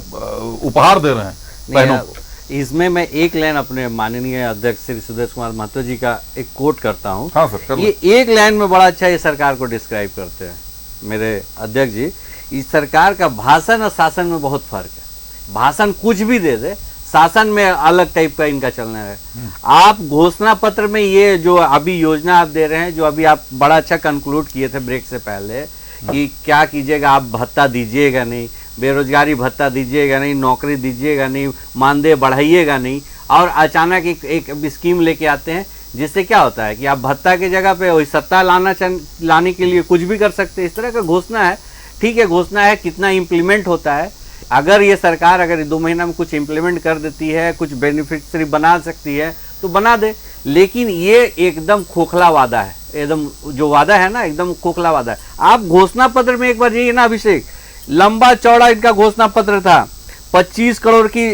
उपहार दे रहे हैं बहनों को। इसमें मैं एक लाइन अपने माननीय अध्यक्ष श्री सुदेश कुमार महतो जी का एक कोट करता हूँ। हाँ सर, कर लो। ये एक लाइन में बड़ा अच्छा ये सरकार को डिस्क्राइब करते हैं मेरे अध्यक्ष जी। इस सरकार का भाषण और शासन में बहुत फर्क है। भाषण कुछ भी दे दे, शासन में अलग टाइप का इनका चलना है। आप घोषणा पत्र में ये जो अभी योजना आप दे रहे हैं, जो अभी आप बड़ा अच्छा कंक्लूड किए थे ब्रेक से पहले कि क्या कीजिएगा, आप भत्ता दीजिएगा नहीं, बेरोजगारी भत्ता दीजिएगा नहीं, नौकरी दीजिएगा नहीं, मानदेय बढ़ाइएगा नहीं, और अचानक एक स्कीम लेके आते हैं जिससे क्या होता है कि आप भत्ता की जगह पे वही सत्ता लाने के लिए कुछ भी कर सकते हैं। इस तरह का घोषणा है, ठीक है, घोषणा है, कितना इम्प्लीमेंट होता है। अगर ये सरकार अगर 2 महीना में कुछ इम्प्लीमेंट कर देती है, कुछ बेनिफिशियरी बना सकती है तो बना दे, लेकिन ये एकदम खोखला वादा है। एकदम जो वादा है ना, एकदम खोखला वादा है। आप घोषणा पत्र में एक बार जाइए ना अभिषेक, लंबा चौड़ा इनका घोषणा पत्र था। 25 करोड़ की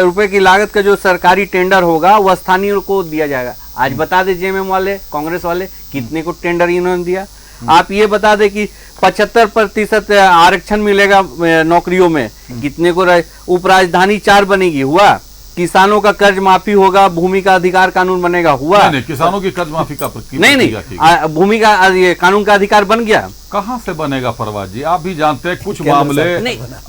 रुपए की लागत का जो सरकारी टेंडर होगा वो स्थानीय को दिया जाएगा। आज बता दे जेएमएम वाले, कांग्रेस वाले कितने को टेंडर इन्होंने दिया। आप ये बता दे कि 75% आरक्षण मिलेगा नौकरियों में, कितने को उपराजधानी 4 बनेगी, हुआ। किसानों का कर्ज माफी होगा, भूमि का अधिकार कानून बनेगा, हुआ। नहीं, किसानों की कर्ज माफी का नहीं, भूमि का कानून का अधिकार बन गया। कहां से बनेगा परवाज जी? आप भी जानते हैं कुछ मामले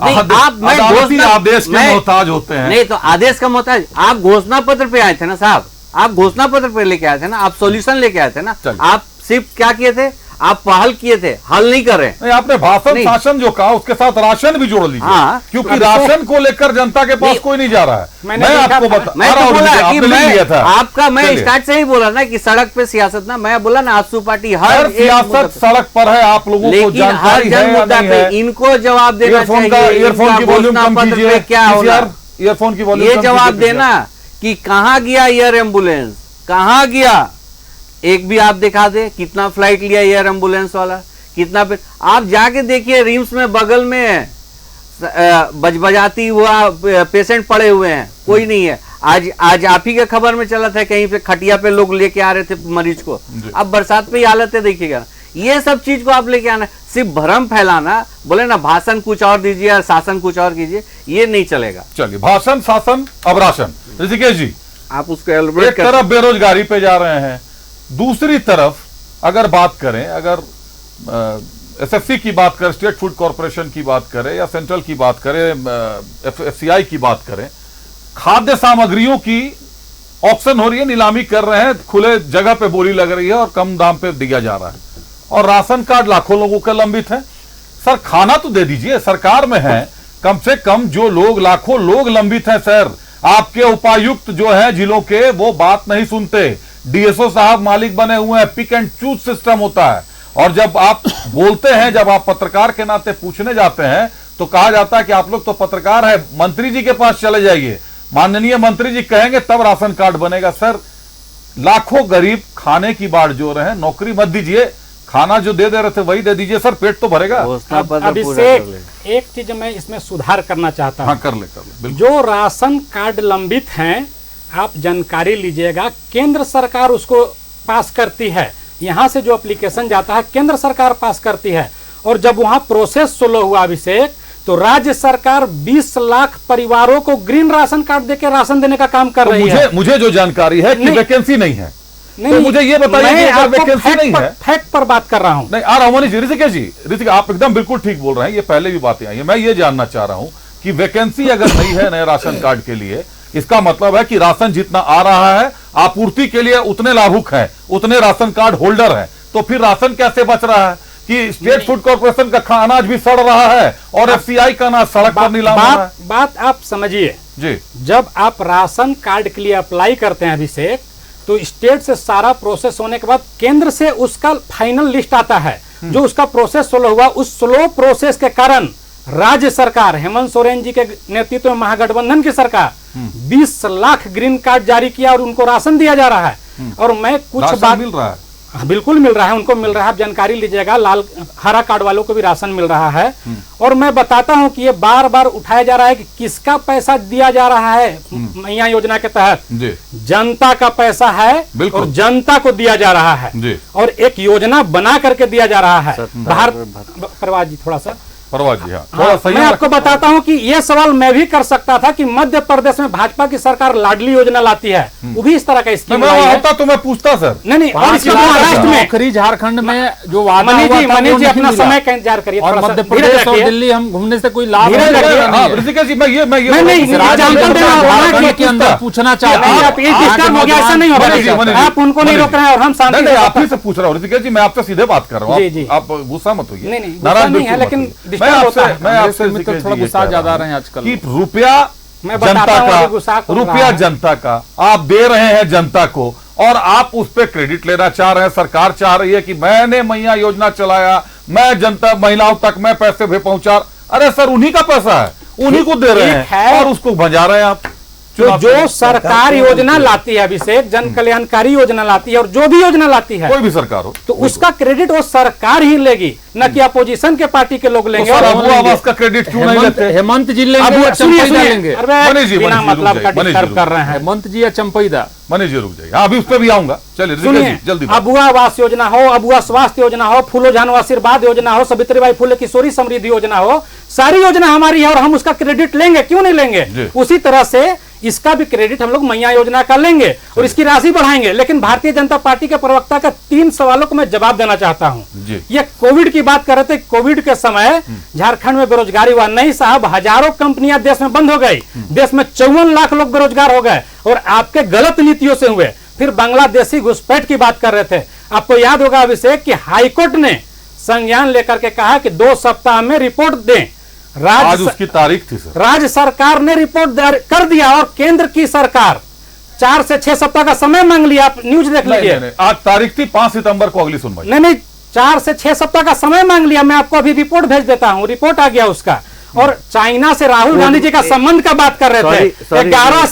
अदालती आदेश के मोहताज होते हैं। नहीं तो आदेश का मोहताज, आप घोषणा पत्र पे आए थे ना साहब, आप घोषणा पत्र पे लेके आए थे ना, आप सॉल्यूशन लेके आए थे ना। आप सिर्फ क्या किए थे, आप पहल किए थे, हल नहीं कर रहे। नहीं, आपने भाषण शासन जो कहा उसके साथ राशन भी जोड़ लीजिए। हाँ, क्योंकि राशन को लेकर जनता के पास कोई नहीं जा रहा है। मैं आपको बता, मैं तो बोला कि मैं आपका, मैं स्टार्ट से ही बोला ना कि सड़क पे सियासत ना, मैं बोला ना आजसू पार्टी हर सियासत सड़क पर है, आप लोगों को जानकारी है या नहीं है? इनको जवाब देना चाहिए। ईयरफोन की वॉल्यूम कम कीजिए, क्या होना, ईयरफोन की वॉल्यूम ये जवाब देना कि कहाँ गया एयर एम्बुलेंस, कहाँ गया, एक भी आप दिखा दे कितना फ्लाइट लिया एयर एम्बुलेंस वाला, कितना आप जाके देखिए रिम्स में बगल में बजबजाती हुआ पेशेंट पड़े हुए हैं, कोई नहीं है। आज आप ही के खबर में चला था, कहीं पे खटिया पे लोग लेके आ रहे थे मरीज को। अब बरसात पे ही हालत है, देखिएगा। ये सब चीज को आप लेके आना, सिर्फ भ्रम फैलाना, बोले ना भाषण कुछ और दीजिए और शासन कुछ और कीजिए, ये नहीं चलेगा। चलिए, भाषण शासन अब राशन। ऋषिकेश जी, आप उसको एक तरफ बेरोजगारी पे जा रहे हैं, दूसरी तरफ अगर बात करें, अगर एसएफसी की बात करें, स्टेट फूड कॉर्पोरेशन की बात करें, या सेंट्रल की बात करें, एफसीआई की बात करें, खाद्य सामग्रियों की ऑक्शन हो रही है, नीलामी कर रहे हैं, खुले जगह पे बोली लग रही है और कम दाम पे दिया जा रहा है, और राशन कार्ड लाखों लोगों का लंबित है। सर, खाना तो दे दीजिए, सरकार में है, कम से कम जो लोग, लाखों लोग लंबित हैं सर। आपके उपायुक्त जो है जिलों के, वो बात नहीं सुनते। डीएसओ साहब मालिक बने हुए हैं, पिक एंड चूज सिस्टम होता है। और जब आप बोलते हैं, जब आप पत्रकार के नाते पूछने जाते हैं, तो कहा जाता है कि आप लोग तो पत्रकार है, मंत्री जी के पास चले जाइए, माननीय मंत्री जी कहेंगे तब राशन कार्ड बनेगा। सर, लाखों गरीब खाने की बाट जो रहे हैं, नौकरी मत दीजिए, खाना जो दे रहे थे वही दे दीजिए सर, पेट तो भरेगा। अभिषेक, एक चीज मैं इसमें सुधार करना चाहता हूँ। हाँ, कर ले। जो राशन कार्ड लंबित हैं, आप जानकारी लीजिएगा, केंद्र सरकार उसको पास करती है। यहाँ से जो एप्लीकेशन जाता है केंद्र सरकार पास करती है, और जब वहाँ प्रोसेस सोलो हुआ अभिषेक, तो राज्य सरकार 20 लाख परिवारों को ग्रीन राशन कार्ड देके राशन देने का काम कर रही है। मुझे जो जानकारी है कि वैकेंसी नहीं है, नहीं, तो मुझे ये बताइए कि अगर वैकेंसी नहीं है। फैक्ट पर बात कर रहा हूँ। नहीं, आ रहा हूँ मनीष जी। ऋतिक, आप एकदम बिल्कुल ठीक बोल रहे हैं, ये पहले भी बातें आई है। मैं ये जानना चाह रहा हूँ कि वैकेंसी अगर नहीं है नए राशन कार्ड के लिए, इसका मतलब है कि राशन जितना आ रहा है, आपूर्ति के लिए उतने लाभुक हैं, उतने राशन कार्ड होल्डर हैं, तो फिर राशन कैसे बच रहा है कि स्टेट फूड कॉर्पोरेशन का अनाज भी सड़ रहा है और एफसीआई का अनाज सड़क पर नीलाम हो रहा है। बात आप समझिए जी। जब आप राशन कार्ड के लिए अप्लाई करते हैं अभिषेक, तो स्टेट से सारा प्रोसेस होने के बाद केंद्र से उसका फाइनल लिस्ट आता है, जो उसका प्रोसेस स्लो हुआ। उस स्लो प्रोसेस के कारण राज्य सरकार, हेमंत सोरेन जी के नेतृत्व में महागठबंधन की सरकार 20 लाख ग्रीन कार्ड जारी किया और उनको राशन दिया जा रहा है। और मैं कुछ बात मिल रहा है, बिल्कुल मिल रहा है, उनको मिल रहा है। आप जानकारी लीजिएगा, लाल हरा कार्ड वालों को भी राशन मिल रहा है। और मैं बताता हूं कि ये बार बार उठाया जा रहा है कि किसका पैसा दिया जा रहा है मैया योजना के तहत। जनता का पैसा है और जनता को दिया जा रहा है, और एक योजना बना करके दिया जा रहा है। प्रवाज जी थोड़ा सा प्रभात जी, हाँ थोड़ा सही मैं आपको बताता हूं कि यह सवाल मैं भी कर सकता था कि मध्य प्रदेश में भाजपा की सरकार लाडली योजना लाती है, वो भी इस तरह का स्कीम लाई है। होता तो मैं पूछता सर। नहीं, और इसके महाराष्ट्र में नौकरी झारखंड में जो वादा मनीष हुआ जी, था, वो मनीष जी नहीं अपना मिला। समय का इंतजार करिए, और थोड़ा सा मध्य धीरज प्रदेश और रखिए। दिल्ली हम घूमने से कोई लाभ धीरज नहीं रखिए। है। ऋषिकेश जी, मैं नहीं, इस राज्य जानते जनता हैं, वहाँ झारखंड की के अंदर पूछना चाहते नहीं, हैं। आप ये डिस्टर्ब हो गया, ऐसा नहीं होगा। मनीष जी, आप उनको नहीं रोक रहे हैं और हम शांति से आप ही से पूछ रहा हूँ ऋषिकेश जी, मैं आपसे सीधे बात कर रहा जी, जी। हूँ, आप गुस्सा मत होइए। नहीं, गुस्सा नहीं है, लेकिन डिस्टर्ब होता है। मैं आपसे ऋषिकेश थोड़ा जी ये गुस्सा कह ज्यादा रहा रहे हैं हूं आजकल। कि रुपया मैं बताता जनता हूं अभी गुस्सा का, कौन रुपया रहा है। जनता का आप दे रहे हैं जनता को, और आप उस पे क्रेडिट लेना चाह रहे हैं। सरकार चाह रही है कि मैंने मैया योजना चलाया, मैं जनता महिलाओं तक मैं पैसे भी पहुंचा। अरे सर, उन्हीं का पैसा है, उन्हीं को दे रहे हैं और उसको भजा रहे हैं आप। जो सरकार योजना लाती है अभिषेक, जन कल्याणकारी योजना लाती है और जो भी योजना लाती है, कोई भी सरकार हो, तो उसका क्रेडिट वो सरकार ही लेगी, न कि अपोजिशन के पार्टी के लोग लेंगे। सर, और अबू आवास का क्रेडिट क्यों नहीं लेते? हेमंत जी लेंगे अब या सुनिए, चंपईदा सुनिए, लेंगे? अरे मनीष जी, बिना मनीष जी, मतलब रुक का जाइए, डिस्टर्ब मनीष कर रहे हैं। हेमंत जी या चंपईदा? मनीष जी रुक जाइए, हाँ अभी उस पर भी आऊंगा। चलिए ऋषिकेश सुनिए, जी, जल्दी अबुआ आवास योजना हो, अबुआ स्वास्थ्य योजना हो, फूलो झानो आशीर्वाद योजना हो, सावित्रीबाई फुले किशोरी समृद्धि योजना हो, सारी योजना हमारी है और हम उसका क्रेडिट लेंगे, क्यों नहीं लेंगे? उसी तरह से इसका भी क्रेडिट हम लोग मैया योजना का लेंगे और इसकी राशि बढ़ाएंगे। लेकिन भारतीय जनता पार्टी के प्रवक्ता का 3 सवालों को मैं जवाब देना चाहता हूं। ये कोविड की बात कर रहे थे, कोविड के समय झारखंड में बेरोजगारी हुआ नहीं साहब, हजारों कंपनियां देश में बंद हो गई, देश में 54 लाख लोग बेरोजगार हो गए और आपके गलत नीतियों से हुए। फिर बांग्लादेशी घुसपैठ की बात कर रहे थे, आपको याद होगा अभिषेक कि हाईकोर्ट ने संज्ञान लेकर के कहा कि 2 सप्ताह में रिपोर्ट दें। आज उसकी तारीख थी सर, राज्य सरकार ने रिपोर्ट कर दिया और केंद्र की सरकार 4 से 6 सप्ताह का समय मांग लिया। आप न्यूज देख लीजिए, आज तारीख थी 5 सितंबर को अगली सुनवाई। नहीं, 4 से 6 सप्ताह का समय मांग लिया। मैं आपको अभी रिपोर्ट भेज देता हूं, रिपोर्ट आ गया उसका। और चाइना से राहुल गांधी जी का संबंध का बात कर रहे थे। 11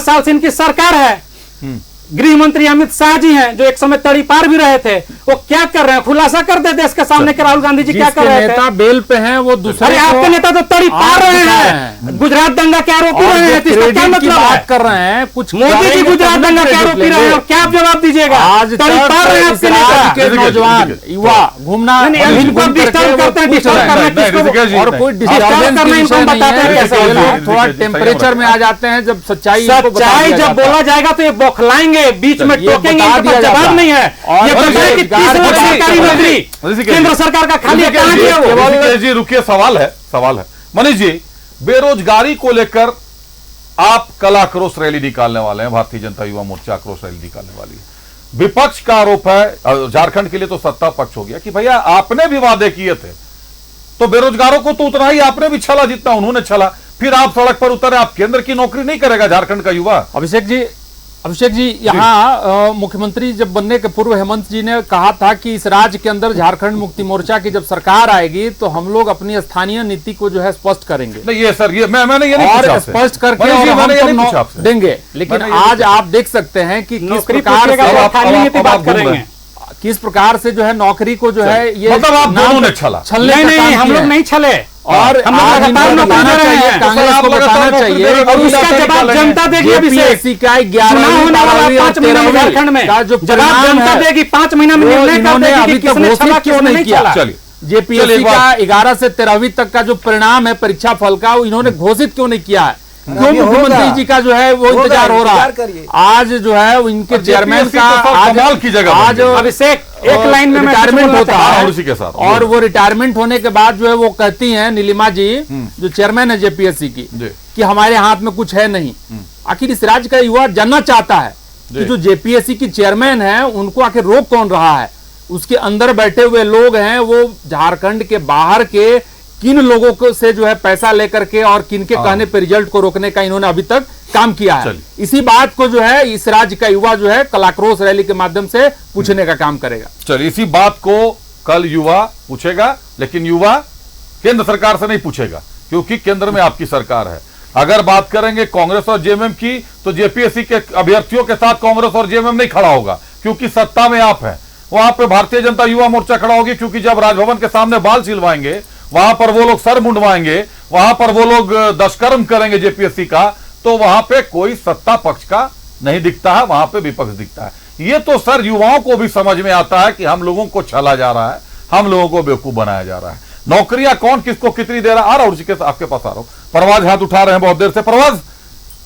साल से इनकी सरकार है। गृह मंत्री अमित शाह जी हैं, जो एक समय तड़ी पार भी रहे थे। वो क्या कर रहे हैं, खुलासा कर दे देश के सामने कि राहुल गांधी जी क्या कर रहे थे। नेता बेल पे हैं, वो दूसरे अरे आपके नेता तो तड़ी पार रहे हैं, गुजरात दंगा के आरोपी रहे हैं, इसका क्या मतलब बात कर रहे हैं? कुछ मोदी जी गुजरात दंगा के आरोपी रहे हैं और क्या आप जवाब दीजिएगा? आज तड़ी पार रहे हैं आपके नेता के नौजवान युवा घूमना इनको डिस्टर्ब करते हैं, डिस्टर्ब करना और कोई डिस्टर्ब करना इनको बताते हैं कैसे? लोग थोड़ा टेम्परेचर में आ जाते हैं जब सच्चाई जब बोला जाएगा तो ये बौखलाएंगे, बीच में टोकेंगे, इनके पास जवाब नहीं है। ये बोलते हैं कि 30 लाख सरकारी नौकरी केंद्र सरकार का खाली कहां दिया वो? ऋषिकेश जी रुकिए, सवाल है मनीष जी, बेरोजगारी को लेकर आप कल आक्रोश रैली निकालने वाले हैं, भारतीय जनता युवा मोर्चा आक्रोश रैली निकालने वाली है। विपक्ष का आरोप है, झारखंड के लिए तो सत्ता पक्ष हो गया, कि भैया आपने भी वादे किए थे, तो बेरोजगारों को तो उतना ही आपने भी छला जितना उन्होंने छला, फिर आप सड़क पर उतरे। आप केंद्र की नौकरी नहीं करेगा झारखंड का युवा? अभिषेक जी यहाँ मुख्यमंत्री जब बनने के पूर्व हेमंत जी ने कहा था कि इस राज्य के अंदर झारखंड मुक्ति मोर्चा की जब सरकार आएगी तो हम लोग अपनी स्थानीय नीति को जो है स्पष्ट करेंगे। नहीं ये सर, ये मैंने ये नहीं और पूछा स्पष्ट करके और हम मैंने ये नहीं तो पूछा आपसे। देंगे। लेकिन आज आप देख सकते हैं कि किस प्रकार से जो है नौकरी को जो है ये मतलब आप दोनों ने छला। नहीं, हम लोग नहीं छले और हम लोग लगातार नौकरी दे रहे हैं। कांग्रेस को बताना चाहिए और उसका जवाब जनता देगी। जेपीएससी का 5 महीने में झारखंड में जवाब जनता देगी। 5 महीना में निर्णय कर देगी कि किसने छला किसने नहीं छला। जेपीएससी का 11 से 13वीं तक का जो परिणाम है परीक्षा फल का, वो इन्होंने घोषित क्यों नहीं किया है? क्यों मुख्यमंत्री जी का जो है वो इंतजार हो रहा है? आज जो है इनके चेयरमैन का कमाल की जगह आज अभिषेक एक लाइन में रिटायरमेंट होता है उसी के साथ, और वो रिटायरमेंट होने के बाद जो है वो कहती हैं नीलिमा जी जो चेयरमैन है जेपीएससी की, कि हमारे हाथ में कुछ है नहीं। आखिर इस राज्य का युवा जानना चाहता है कि जो जेपीएससी की चेयरमैन है उनको आखिर रोक कौन रहा है? उसके अंदर बैठे हुए लोग हैं, वो झारखंड के बाहर के किन लोगों को से जो है पैसा लेकर के और किन के कहने पे रिजल्ट को रोकने का इन्होंने अभी तक काम किया है। इसी बात को जो है इस राज्य का युवा जो है कल आक्रोश रैली के माध्यम से पूछने का काम करेगा। चलिए, इसी बात को कल युवा पूछेगा, लेकिन युवा केंद्र सरकार से नहीं पूछेगा, क्योंकि केंद्र में आपकी सरकार है। अगर बात करेंगे कांग्रेस और जेएमएम की, तो जेपीएससी के अभ्यर्थियों के साथ कांग्रेस और जेएमएम नहीं खड़ा होगा, क्योंकि सत्ता में आप हैं। वहां पे भारतीय जनता युवा मोर्चा खड़ा होगी, क्योंकि जब राजभवन के सामने बाल सिलवाएंगे, वहां पर वो लोग सर मुंडवाएंगे, वहां पर वो लोग दुष्कर्म करेंगे जेपीएससी का, तो वहां पे कोई सत्ता पक्ष का नहीं दिखता है, वहां पे विपक्ष दिखता है। ये तो सर युवाओं को भी समझ में आता है कि हम लोगों को छला जा रहा है, हम लोगों को बेवकूफ बनाया जा रहा है। नौकरियां कौन किसको कितनी दे रहा, आ रहा हूं ऋषिकेश, आपके पास आ रहा हूं। परवाज हाथ उठा रहे हैं बहुत देर से। परवाज,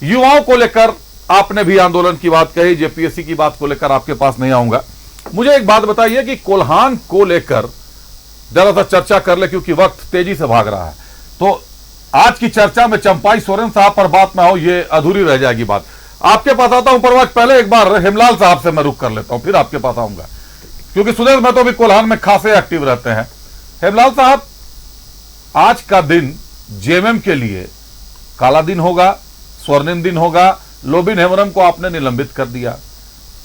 युवाओं को लेकर आपने भी आंदोलन की बात कही, जेपीएससी की बात को लेकर आपके पास नहीं आऊंगा। मुझे एक बात बताइए कि कोल्हान को लेकर जरा सा चर्चा कर ले, क्योंकि वक्त तेजी से भाग रहा है। तो आज की चर्चा में चंपाई सोरेन साहब पर बात ना हो, ये अधूरी रह जाएगी बात। आपके पास आता हूं परवाज, पहले एक बार हेमलाल साहब से मैं रुक कर लेता हूं, फिर आपके पास आऊंगा, क्योंकि सुदेश मैं तो अभी कोल्हान में खासे एक्टिव रहते हैं। हेमलाल साहब, आज का दिन जेएमएम के लिए काला दिन होगा, स्वर्णिम दिन होगा। लोबिन हेम्ब्रम को आपने निलंबित कर दिया।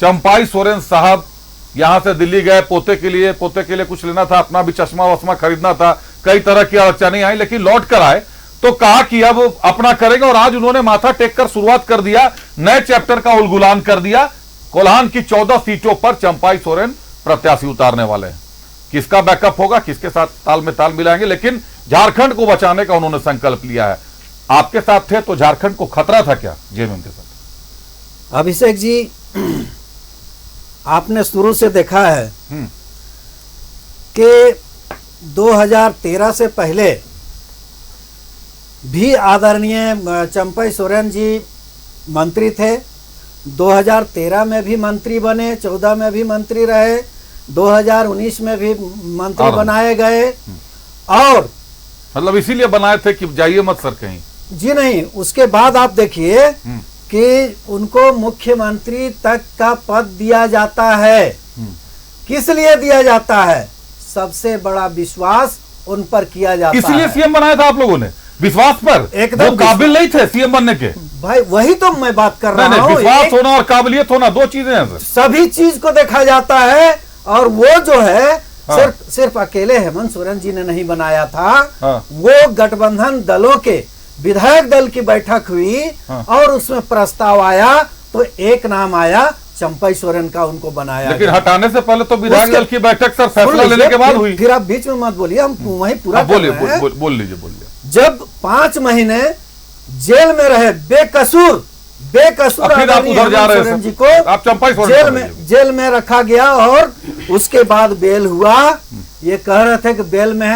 चंपाई सोरेन साहब यहां से दिल्ली गए, पोते के लिए कुछ लेना था, अपना भी चश्मा वश्मा खरीदना था, कई तरह की अड़चनें आई, लेकिन लौट कर आए तो कहा कि अब अपना करेंगे, और आज उन्होंने माथा टेक कर शुरुआत कर दिया, नए चैप्टर का उलगुलान कर दिया। कोल्हान की 14 सीटों पर चंपाई सोरेन प्रत्याशी उतारने वाले हैं। किसका बैकअप होगा, किसके साथ ताल में ताल मिलाएंगे, लेकिन झारखंड को बचाने का उन्होंने संकल्प लिया है। आपके साथ थे तो झारखंड को खतरा था क्या जेएमएम के साथ? अभिषेक जी, आपने शुरू से देखा है कि 2013 से पहले भी आदरणीय चंपाई सोरेन जी मंत्री थे। 2013 में भी मंत्री बने, 14 में भी मंत्री रहे, 2019 में भी मंत्री बनाए गए। और मतलब इसीलिए बनाए थे कि जाइए मत सर कहीं? जी नहीं, उसके बाद आप देखिए कि उनको मुख्यमंत्री तक का पद दिया जाता है। किस लिए दिया जाता है? सबसे बड़ा विश्वास उन पर किया जाता है, इसलिए सीएम बनाया था आप लोगों ने, विश्वास पर। एकदम काबिल नहीं थे सीएम बनने के भाई, वही तो मैं बात कर रहा हूँ। विश्वास होना और काबिलियत होना दो चीजें हैं सर। सभी चीज को देखा जाता है, और वो जो है सिर्फ अकेले हेमंत सोरेन जी ने नहीं बनाया था। वो गठबंधन दलों के विधायक दल की बैठक हुई और उसमें प्रस्ताव आया, तो एक नाम आया चंपाई सोरेन का, उनको बनाया। लेकिन हटाने से पहले तो विधायक दल की बैठक सर फैसला लेने के बाद हुई। फिर आप बीच में मत बोलिए, हम वही पूरा बोल लीजिए। जब 5 महीने जेल में रहे बेकसूर आप उधर जा रहे हैं जी को, आप चंपाई सोरेन जेल में रखा गया, और उसके बाद बेल हुआ। ये कह रहे थे कि बेल में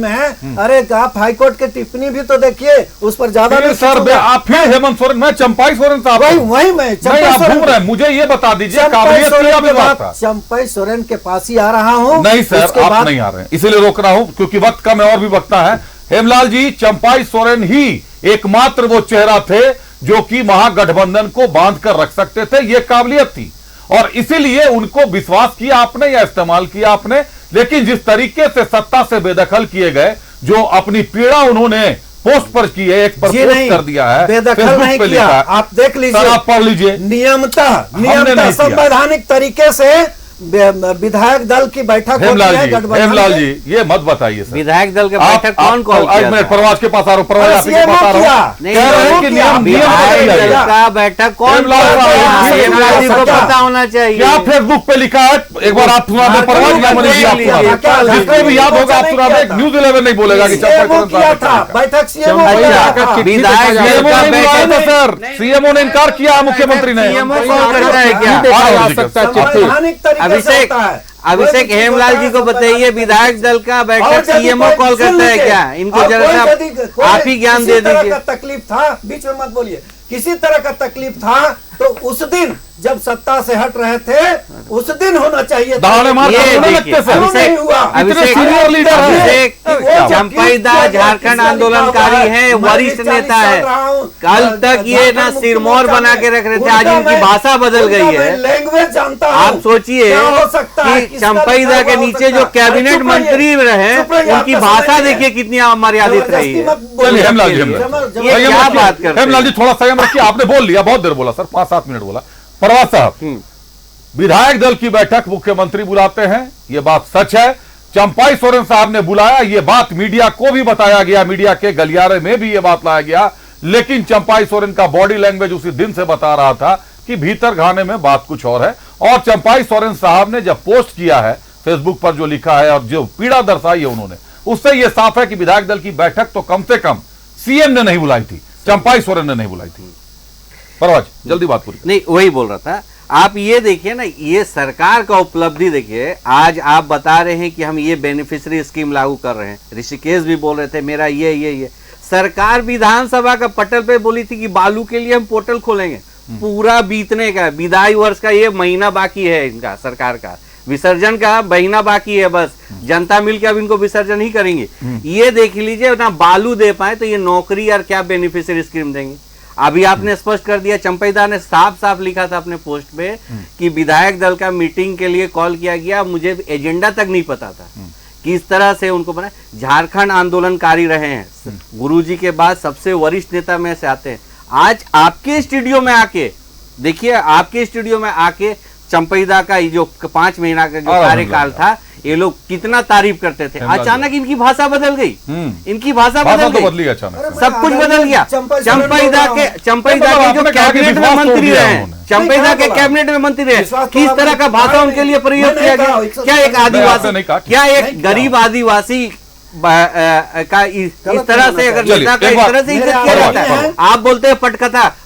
है। अरे आप हाईकोर्ट की टिप्पणी भी तो देखिए, उस पर ज्यादा सर। आप फिर हेमंत सोरेन, मैं चंपाई सोरेन साहब, वही मैं आप घूम रहे हैं। मुझे ये बता दीजिए, चंपाई सोरेन के पास ही आ रहा हूँ। नहीं सर, आप नहीं आ रहे हैं, इसीलिए रोक रहा हूँ, क्योंकि वक्त कम है और भी वक्ता है। हेमलाल जी, चंपाई सोरेन ही एकमात्र वो चेहरा थे जो कि महागठबंधन को बांध कर रख सकते थे, ये काबिलियत थी, और इसीलिए उनको विश्वास किया आपने या इस्तेमाल किया आपने। लेकिन जिस तरीके से सत्ता से बेदखल किए गए, जो अपनी पीड़ा उन्होंने पोस्ट पर की है, एक पर पोस्ट कर दिया है, बेदखल नहीं किया। आप देख लीजिए, आप पढ़ लीजिए, नियमतः संवैधानिक तरीके से विधायक दल की बैठक हेमलाल जी ये मत बताइए सर, विधायक दल की बैठक कौन कॉल किया? मैं प्रवास के पास आ रहा हूँ, प्रवास आप के पास आ रहा हूँ, कह रहे हैं कि विधायक दल का बैठक कौन जी को पता होना चाहिए। क्या फेसबुक पे लिखा है? एक बार आप सुना दें प्रवास, जिसको भी याद होगा आप सुना दें। न्यूज 11 नहीं बोलेगा कि बैठक सर सीएमओ ने इनकार किया, मुख्यमंत्री ने। अभिषेक हेमलाल जी को बताइए, विधायक दल का बैठक सीएमओ कॉल करता है क्या? इनको जरा आप ही ज्ञान दे दीजिए। तकलीफ था, बीच में मत बोलिए, किसी तरह का तकलीफ था तो उस दिन जब सत्ता से हट रहे थे, उस दिन होना चाहिए था। चंपाई दास झारखंड आंदोलनकारी है, वरिष्ठ नेता है। कल तक ये ना सिरमौर बना के रख रहे थे, आज इनकी भाषा बदल गई है। लैंग्वेज जानता हूं। आप सोचिए कि चंपाई दास के नीचे जो कैबिनेट मंत्री रहे, उनकी भाषा देखिए कितनी अमर्यादित रही है। ये क्या बात करते हैं? हेमलाल जी थोड़ा संयम रखिए, आपने बोल लिया, बहुत देर बोला सर, 5-7 मिनट बोला। परवास साहब, विधायक दल की बैठक मुख्यमंत्री बुलाते हैं, यह बात सच है। चंपाई सोरेन साहब ने बुलाया, यह बात मीडिया को भी बताया गया, मीडिया के गलियारे में भी यह बात लाया गया, लेकिन चंपाई सोरेन का बॉडी लैंग्वेज उसी दिन से बता रहा था कि भीतर खाने में बात कुछ और है। और चंपाई सोरेन साहब ने जब पोस्ट किया है फेसबुक पर, जो लिखा है और जो पीड़ा दर्शाई है उन्होंने, उससे यह साफ है कि विधायक दल की बैठक तो कम से कम सीएम ने नहीं बुलाई थी, चंपाई सोरेन ने नहीं बुलाई थी। परवाज जल्दी बात पूरी। नहीं, वही बोल रहा था। आप ये देखिए ना, ये सरकार का उपलब्धि देखिए। आज आप बता रहे हैं कि हम ये बेनिफिशियरी स्कीम लागू कर रहे हैं, ऋषिकेश भी बोल रहे थे मेरा ये सरकार विधानसभा का पटल पे बोली थी कि बालू के लिए हम पोर्टल खोलेंगे। पूरा बीतने का, विदाई वर्ष का ये महीना बाकी है, इनका सरकार का विसर्जन का महीना बाकी है, बस जनता मिलकर अब इनको विसर्जन ही करेंगे। ये देख लीजिए, ना बालू दे पाए तो ये नौकरी और क्या बेनिफिशियरी स्कीम देंगे। अभी आपने स्पष्ट कर दिया, चंपईदा ने साफ साफ लिखा था अपने पोस्ट पे कि विधायक दल का मीटिंग के लिए कॉल किया गया, मुझे एजेंडा तक नहीं पता था किस तरह से उनको बना। झारखंड आंदोलनकारी रहे हैं, गुरुजी के बाद सबसे वरिष्ठ नेता में से आते हैं। आज आपके स्टूडियो में आके देखिए, आपके स्टूडियो में आके चंपईदा का ये जो 5 महीना का जो कार्यकाल था, ये लोग कितना तारीफ करते थे। अचानक इनकी भाषा बदल गई, इनकी भाषा बदल गई, अचानक सब कुछ बदल गया। चंपईदा के जो कैबिनेट में मंत्री रहे, चंपईदा के कैबिनेट में मंत्री रहे, किस तरह का भाषा उनके लिए प्रयोग किया गया। क्या एक आदिवासी, क्या एक गरीब आदिवासी का इस तरह से, अगर नेता का इस तरह से इज्जत किया जाता है। आप बोलते हैं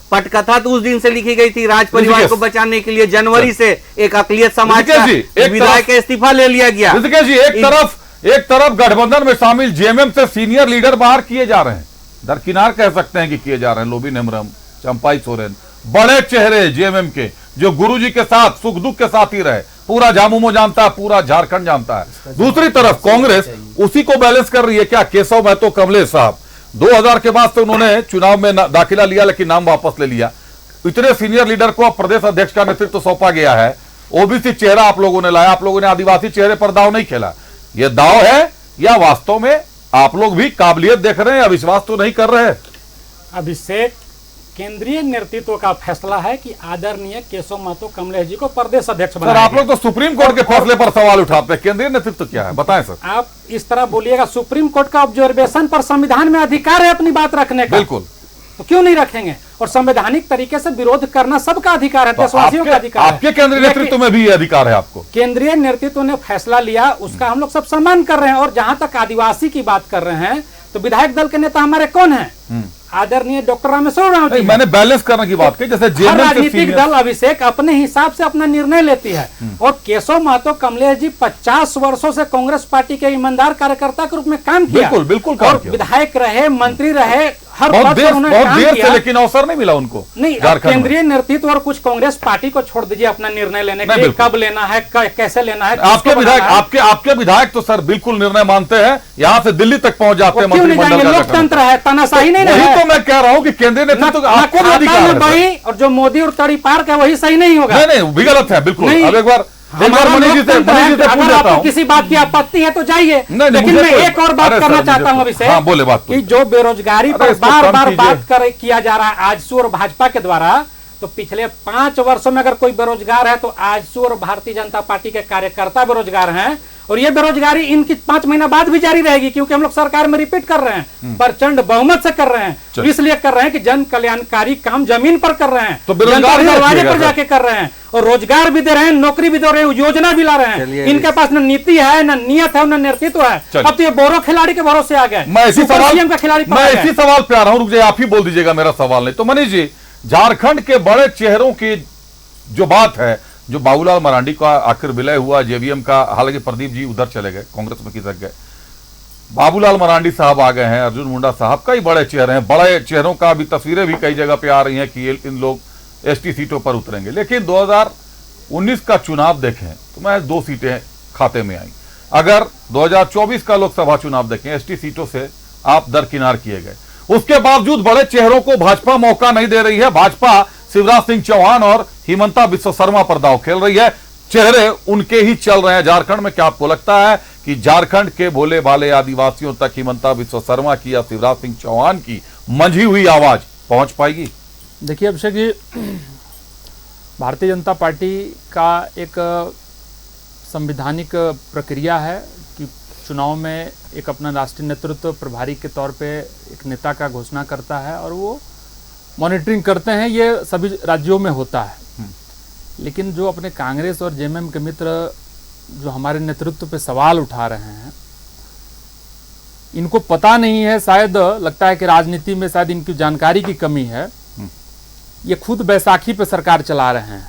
पटकथा तो उस दिन से लिखी गई थी, राज परिवार को बचाने के लिए जनवरी से एक अकलियत समाज का विधायक का इस्तीफा ले लिया गया। एक तरफ गठबंधन में शामिल जेएमएम से सीनियर लीडर बाहर किए जा रहे हैं, दरकिनार कह सकते हैं कि किए जा रहे हैं। लोबी नेमरम, चंपाई सोरेन, बड़े चेहरे जेएमएम के, जो गुरुजी के साथ सुख दुख के साथ ही रहे, पूरा झामुमो जानता है, पूरा झारखंड जानता है। दूसरी तरफ कांग्रेस उसी को बैलेंस कर रही है। क्या केशव महतो कमलेश साहब 2000 के बाद से उन्होंने चुनाव में दाखिला लिया, लेकिन नाम वापस ले लिया। इतने सीनियर लीडर को अब प्रदेश अध्यक्ष का नेतृत्व सौंपा गया है। ओबीसी चेहरा आप लोगों ने लाया, आप लोगों ने आदिवासी चेहरे पर दाव नहीं खेला। यह दाव है या वास्तव में आप लोग भी काबिलियत देख रहे हैं या विश्वास तो नहीं कर रहे? अभिषेक, केंद्रीय नेतृत्व का फैसला है कि आदरणीय केशव महतो कमलेश जी को प्रदेश अध्यक्ष बनाया। सर, आप लोग तो सुप्रीम कोर्ट के फैसले पर सवाल उठाते हैं, केंद्रीय नेतृत्व क्या है बताएं सर। आप इस तरह बोलिएगा, सुप्रीम कोर्ट का ऑब्जर्वेशन पर संविधान में अधिकार है अपनी बात रखने का। बिल्कुल, तो क्यों नहीं रखेंगे? और संवैधानिक तरीके से विरोध करना सबका अधिकार है, देशवासियों का अधिकार है। आपके केंद्रीय नेतृत्व में भी ये अधिकार है आपको। केंद्रीय नेतृत्व ने फैसला लिया, उसका हम लोग सब सम्मान कर रहे हैं। और जहां तक आदिवासी की बात कर रहे हैं, तो विधायक दल के नेता हमारे कौन है? आदरणीय डॉक्टर रामेश्वर राव जी। मैंने बैलेंस करने की बात की, जैसे राजनीतिक दल अभिषेक अपने हिसाब से अपना निर्णय लेती है। और केशव महतो कमलेश जी 50 वर्षों से कांग्रेस पार्टी के ईमानदार कार्यकर्ता के रूप में काम किया। बिल्कुल और विधायक रहे, मंत्री रहे, हर बहुत देर से, लेकिन अवसर नहीं मिला उनको। नहीं, केंद्रीय नेतृत्व और कुछ कांग्रेस पार्टी को छोड़ दीजिए अपना निर्णय लेने के लिए, कब लेना है, कैसे लेना है। आपके विधायक तो सर बिल्कुल निर्णय मानते हैं, यहाँ से दिल्ली तक पहुंच जाते हैं। मंत्रिमंडल लोकतंत्र है, तानाशाही नहीं है। तो मैं कह रहा हूँ कि केंद्रीय नेतृत्व आपको भी अधिकार है। और जो मोदी और तड़ी पार का वही सही नहीं होगा। नहीं, भी गलत है बिल्कुल। अब एक बार मनीष जी से अगर आपको किसी बात की आपत्ति है तो जाइए। लेकिन मैं एक और बात करना चाहता हूं अभिषेक। हाँ, बोले बात कि जो बेरोजगारी पर बार बार बात किया जा रहा है आजसू और भाजपा के द्वारा, तो पिछले 5 वर्षों में अगर कोई बेरोजगार है तो आजसू और भारतीय जनता पार्टी के कार्यकर्ता बेरोजगार हैं। और ये बेरोजगारी इनकी 5 महीना बाद भी जारी रहेगी, क्योंकि हम लोग सरकार में रिपीट कर रहे हैं, प्रचंड बहुमत से कर रहे हैं। इसलिए कर रहे हैं कि जन कल्याणकारी काम जमीन पर कर रहे हैं, तो बेरोजगार दरवाजे पर जाके कर रहे हैं, और रोजगार भी दे रहे हैं, नौकरी भी दे रहे हैं, योजना भी ला रहे हैं। इनके पास न नीति है, न नियत है, न नेतृत्व है। अब तो ये बोरो खिलाड़ी के भरोसे आ गए। मैं इसी सवाल पे आ रहा हूँ, रुक जाइए, आप ही बोल दीजिएगा, मेरा सवाल नहीं। तो मनीष जी, झारखंड के बड़े चेहरों की जो बात है, जो बाबूलाल मरांडी का आखिर विलय हुआ, जेवीएम का, हालांकि प्रदीप जी उधर चले गए, कांग्रेस में खिसक गए, बाबूलाल मरांडी साहब आ गए हैं, अर्जुन मुंडा साहब, कई बड़े चेहरे हैं। बड़े चेहरों का भी तस्वीरें भी कई जगह पे आ रही हैं कि इन लोग एसटी सीटों पर उतरेंगे। लेकिन 2019 का चुनाव देखें तो मैं 2 सीटें खाते में आई। अगर 2024 का लोकसभा चुनाव देखें, एसटी सीटों से आप दरकिनार किए गए। उसके बावजूद बड़े चेहरों को भाजपा मौका नहीं दे रही है। भाजपा शिवराज सिंह चौहान और हिमंता बिस्वा शर्मा पर दांव खेल रही है। चेहरे उनके ही चल रहे हैं झारखंड में। क्या आपको लगता है कि झारखंड के भोले भाले आदिवासियों तक हिमंता बिस्वा शर्मा की या शिवराज सिंह चौहान की मंझी हुई आवाज पहुंच पाएगी? देखिए अभिषेक जी, भारतीय जनता पार्टी का एक संवैधानिक प्रक्रिया है कि चुनाव में एक अपना राष्ट्रीय नेतृत्व प्रभारी के तौर पे एक नेता का घोषणा करता है और वो मॉनिटरिंग करते हैं। ये सभी राज्यों में होता है। लेकिन जो अपने कांग्रेस और जेएमएम के मित्र जो हमारे नेतृत्व पे सवाल उठा रहे हैं, इनको पता नहीं है, शायद लगता है कि राजनीति में शायद इनकी जानकारी की कमी है। ये खुद बैसाखी पे सरकार चला रहे हैं।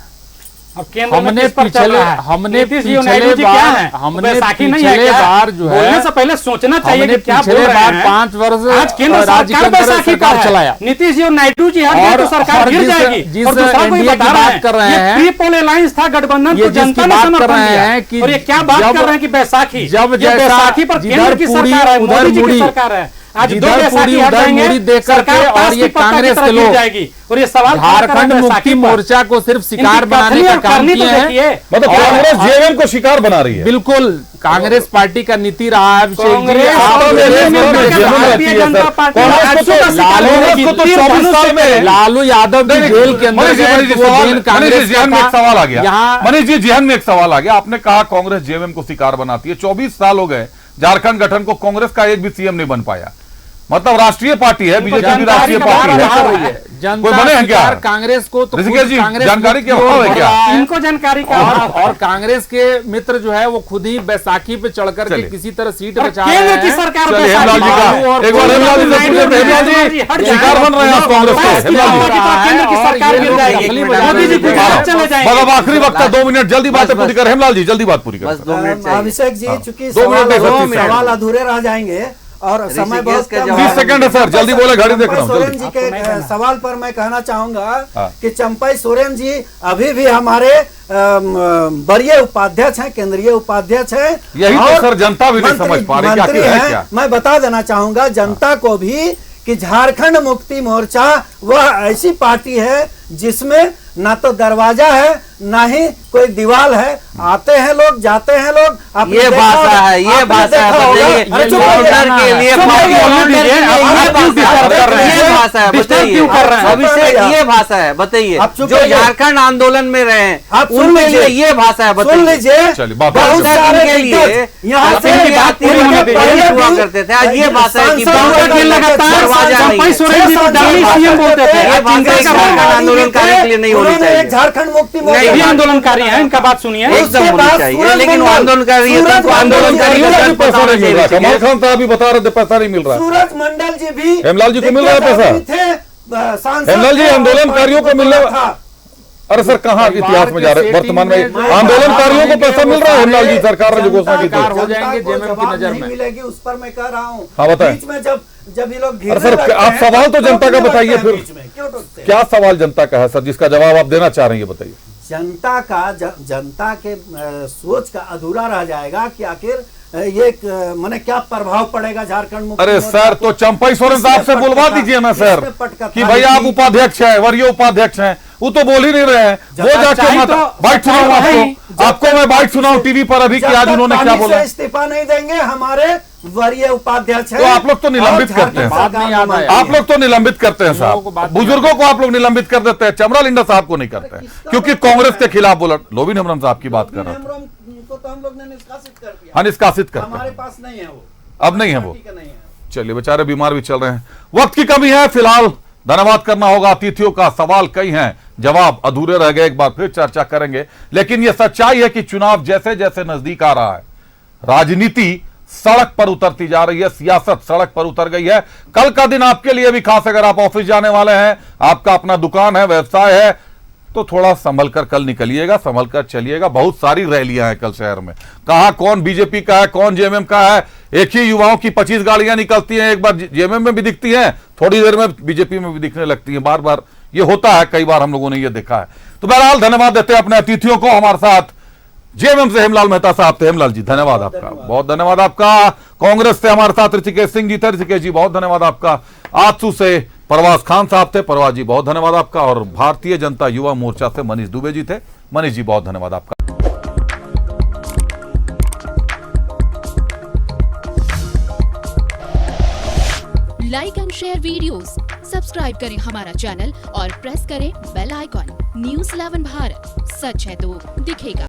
और केंद्र में हमने किस पर चल रहा है? हमने नीतीश जी और पिछले नायडू जी क्या बार- हैं? हमने बैसाखी नहीं है पिछले क्या? बार जो है- बोलने से पहले सोचना चाहिए हमने कि क्या बोल पिछले रहे बार हैं। 5 वर्ष आज केंद्र राज्य के सरकार अंदर बैसाखी सरकार पर है। चलाया। नीतीश जी और नायडू जी हट गए तो सरकार गिर जाएगी। जिस और दूसरा कोई NDA की बता बात कर रहे ये हैं, प्री पोल अलायंस था गठबंधन ये को जनता जिसकी ने बात कर समर्थन रहे दिया। हैं कि और ये क्या बात जब- कर रहे हैं कि बैसाखी, जब ये जैसा बैसाखी पर जिधर केंद्र की पूरी, सरकार है, उधर मोदी जी की मुड़ी, सरकार है। आज दो जिधर बैसाखी पूरी, हट उधर जाएंगे, मुड़ी दे करके सरकार और पास ये की पत्ता की कांग्रेस तरह के गिर लोग जाएगी। और ये सवाल खड़ा कर रहे हैं झारखंड बैसाखी मुक्ति पर। मोर्चा को सिर्फ शिकार इनकी बनाने कथनी का और काम करनी किए तो हैं। देखिए। मतलब कांग्रेस जेएमएम को शिकार बना रही है। बिल्कुल कांग्रेस पार्टी का नीति रहा है अभिषेक जी। कांग्रेस आप और प्रदेश जेएमएम में का जेएमएम क्या रहती भारतीय है, जनता सर। पार्टी कांग्रेस आज को तो- सुबह शिकार लालू होगी। को तो तीन 24 मनुष्य साल में के- लालू यादव भी जेल के अंदर मनीष जी, गए, मनीष जी, तो वो सवाल- दिन मनीष कांग्रेस जी, जेएम में एक सवाल आ गया। यहाँ मनीष जी, जेएन में एक सवाल आ गया। आपने कहा कांग्रेस जेएमएम को शिकार बनाती है। 24 साल हो गए झारखंड गठन को, कांग्रेस का एक भी सीएम नहीं बन पाया। मतलब राष्ट्रीय पार्टी है, बीजेपी भी राष्ट्रीय पार्टी है। कोई बने हैं क्या? कांग्रेस को तो ऋषिकेश जी, कांग्रेस जानकारी मुक्ति के अभाव है और क्या? बढ़ा है। इनको जानकारी का अभाव है। और कांग्रेस के मित्र जो है वो खुद ही बैसाखी पे चढ़ करके चलिए। किसी तरह सीट और बचा केंद्र रहे की हैं। सरकार चलिए, बैसाखी हेमलाल जी का पर- एक बार हेमलाल जी से पूछे, हेमलाल जी शिकार बन रहे हैं आप कांग्रेस के। हेमलाल जी केंद्र की सरकार गिर जाएगी। मोदी जी गुजरात चले जाएंगे। अब आखिरी वक्त है, 2 मिनट जल्दी बातें पूरी कर। हेमलाल जी जल्दी बात पूरी बस कर। 2 मिनट चाहिए। अभिषेक जी चूंकि 2 मिनट नहीं, 32 मिनट। सवाल अधूरे रह जाएंगे और समय बहुत ऋषिकेश का कम जवाब- 30 सेकंड है सर, जल्दी बोले, घड़ी देख रहा हूं, सोरेन जल्दी। जी के सवाल पर मैं कहना चाहूंगा हाँ। कि चंपई सोरेन जी अभी भी हमारे वरीय उपाध्यक्ष हैं, केंद्रीय उपाध्यक्ष हैं। यही तो और सर जनता भी नहीं मंत्री- समझ पा रही कि मंत्री आखिर है हैं। क्या। मैं बता देना चाहूंगा जनता को भी कि झारखंड मुक्ति मोर्चा वह ऐसी पार्टी है जिसमें ना तो दरवाजा है ना ही कोई दीवार है। आते हैं लोग, जाते हैं लोग। आपने ये देखा भाषा होगा- है, ये आपने भाषा है, देखा होगा- बताइए। अरे चुप काउंटर रहिए। के लिए चुप भाषा रहिए। है, काउंटर के लिए ये आप भाषा क्यों डिस्टर्ब कर रहे हैं? ये भाषा है, डिस्टर्ब बताइए। क्यों कर रहे हैं? अभिषेक बताइए ये आप। भाषा है, बताइए। आप चुप जो रहिए। झारखंड आंदोलन में रहे हैं आप सुन उनके लीजिए। लिए ये भाषा है, सुन बताइए। लीजिए। चलिए, बात बहुत करें। सारे के लिए दिग्गज यहाँ से अपनी बात पूरी होने दीजिए। पहले हुआ भी करते थे। आज ये भाषा है कि सांसद काउंटर के के लगातार दरवाजा नहीं चंपई है। सोरेन जी को डमी सीएम बोलते थे। ये भाषा चिंता एक का झारखंड भाव आंदोलनकारी के लिए नहीं होनी उन्होंने चाहिए। एक झारखंड मुक्ति नहीं, ये भी मोर्चा आंदोलनकारी है, इनका बात सुनिए। एकदम होनी बाद चाहिए, सूरज लेकिन वो मंडल- आंदोलनकारी है, सूरज तुमको आंदोलनकारी मंडल- का भी पैसा नहीं मिल रहा है। कमल चाहिए। खान साहब भी बता रहे थे पैसा नहीं मिल रहा है। सूरज मंडल जी भी हेमलाल जी को मिल रहा है पैसा? सांसद हेमलाल जी, थे और आंदोलनकारियों को मिलने- था। अरे सर कहाँ इतिहास में जा रहे हैं? वर्तमान में आंदोलनकारियों को पैसा मिल रहा है। हेमलाल जी, सरकार ने जो घोषणा की थी। सरकार हो जाएंगे जनता को जेएमएम की जवाब नजर नहीं में। मिलेगी, उस पर मैं कह रहा हूँ। हाँ, बताएं। बीच में जब ये लोग अरे घिरने सर, लगते आप हैं, सवाल तो जनता का क्यों बताइए लगते हैं फिर। बीच में? क्यों टूटते हैं? क्या सवाल जनता का है सर, जिसका जवाब आप देना चाह रहे हैं, ये बताइए। जनता का जनता के सोच का अधूरा रह जाएगा कि आखिर ये माने क्या प्रभाव पड़ेगा झारखंड मुक्ति अरे मोर्चा सर, को? तो चंपई सोरेन साहब से बुलवा दीजिए ना सर, किसने पटकथा कि भाई आप लिखी? उपाध्यक्ष हैं, वरीय उपाध्यक्ष हैं, वो तो बोल ही नहीं रहे हैं। वो जाके सच्चाई तो- बाइट सुनाऊं सच्चाई तो है ही। आपको मैं बाइट सुनाऊं टीवी पर अभी कि जब आज तक उन्होंने क्या पानी बोला। से इस्तीफा नहीं देंगे हमारे वरीय उपाध्यक्ष हैं। तो आप लोग तो निलंबित और करते हैं। झारखंड बात नहीं याद सरकार आया। आप लोग तो निलंबित करते हैं लोगों को बात साहब, नहीं बुजुर्गों को आप लोग निलंबित कर देते हैं, चमरा लिंडा साहब को नहीं करते हैं, क्योंकि कांग्रेस के खिलाफ बोला। लोबिन हेम्ब्रम साहब की बात कर रहा था। हेम्ब्रम को तो हम लोग ने निष्कासित कर दिया। हाँ, निष्कासित करते हमारे हैं, पास नहीं है वो, अब नहीं है वो। पार्टी का नहीं है। चलिए, बेचारे बीमार भी चल रहे हैं, वक्त की कमी है। फिलहाल धन्यवाद करना होगा अतिथियों का। सवाल कई हैं, जवाब अधूरे रह गए, एक बार फिर चर्चा करेंगे। लेकिन यह सच्चाई है कि चुनाव जैसे जैसे नजदीक आ रहा है, राजनीति सड़क पर उतरती जा रही है, सियासत सड़क पर उतर गई है। कल का दिन आपके लिए भी खास, अगर आप ऑफिस जाने वाले हैं, आपका अपना दुकान है, व्यवसाय है, तो थोड़ा संभल कर कल निकलिएगा, संभल कर चलिएगा। बहुत सारी रैलियां हैं कल शहर में। कहां कौन बीजेपी का है, कौन जेएमएम का है। एक ही युवाओं की 25 गाड़ियां निकलती हैं, एक बार जेएमएम में भी दिखती हैं, थोड़ी देर में बीजेपी में भी दिखने लगती हैं। बार बार ये होता है, कई बार हम लोगों ने ये देखा है। तो बहरहाल धन्यवाद देते हैं अपने अतिथियों को। हमारे साथ जेएमएम से हेमलाल मेहता साहब थे। हेमलाल जी, धन्यवाद आपका, बहुत धन्यवाद आपका। कांग्रेस से हमारे साथ ऋषिकेश सिंह जी थे। ऋषिकेश जी, बहुत धन्यवाद आपका। आजसू से परवाज खान साहब थे। परवाज जी, बहुत धन्यवाद आपका। और भारतीय जनता युवा मोर्चा से मनीष दुबे जी थे। मनीष जी, बहुत धन्यवाद आपका। Like and share videos, subscribe करें हमारा चैनल और प्रेस करें बेल आइकॉन। न्यूज़ 11 भारत, सच है तो दिखेगा।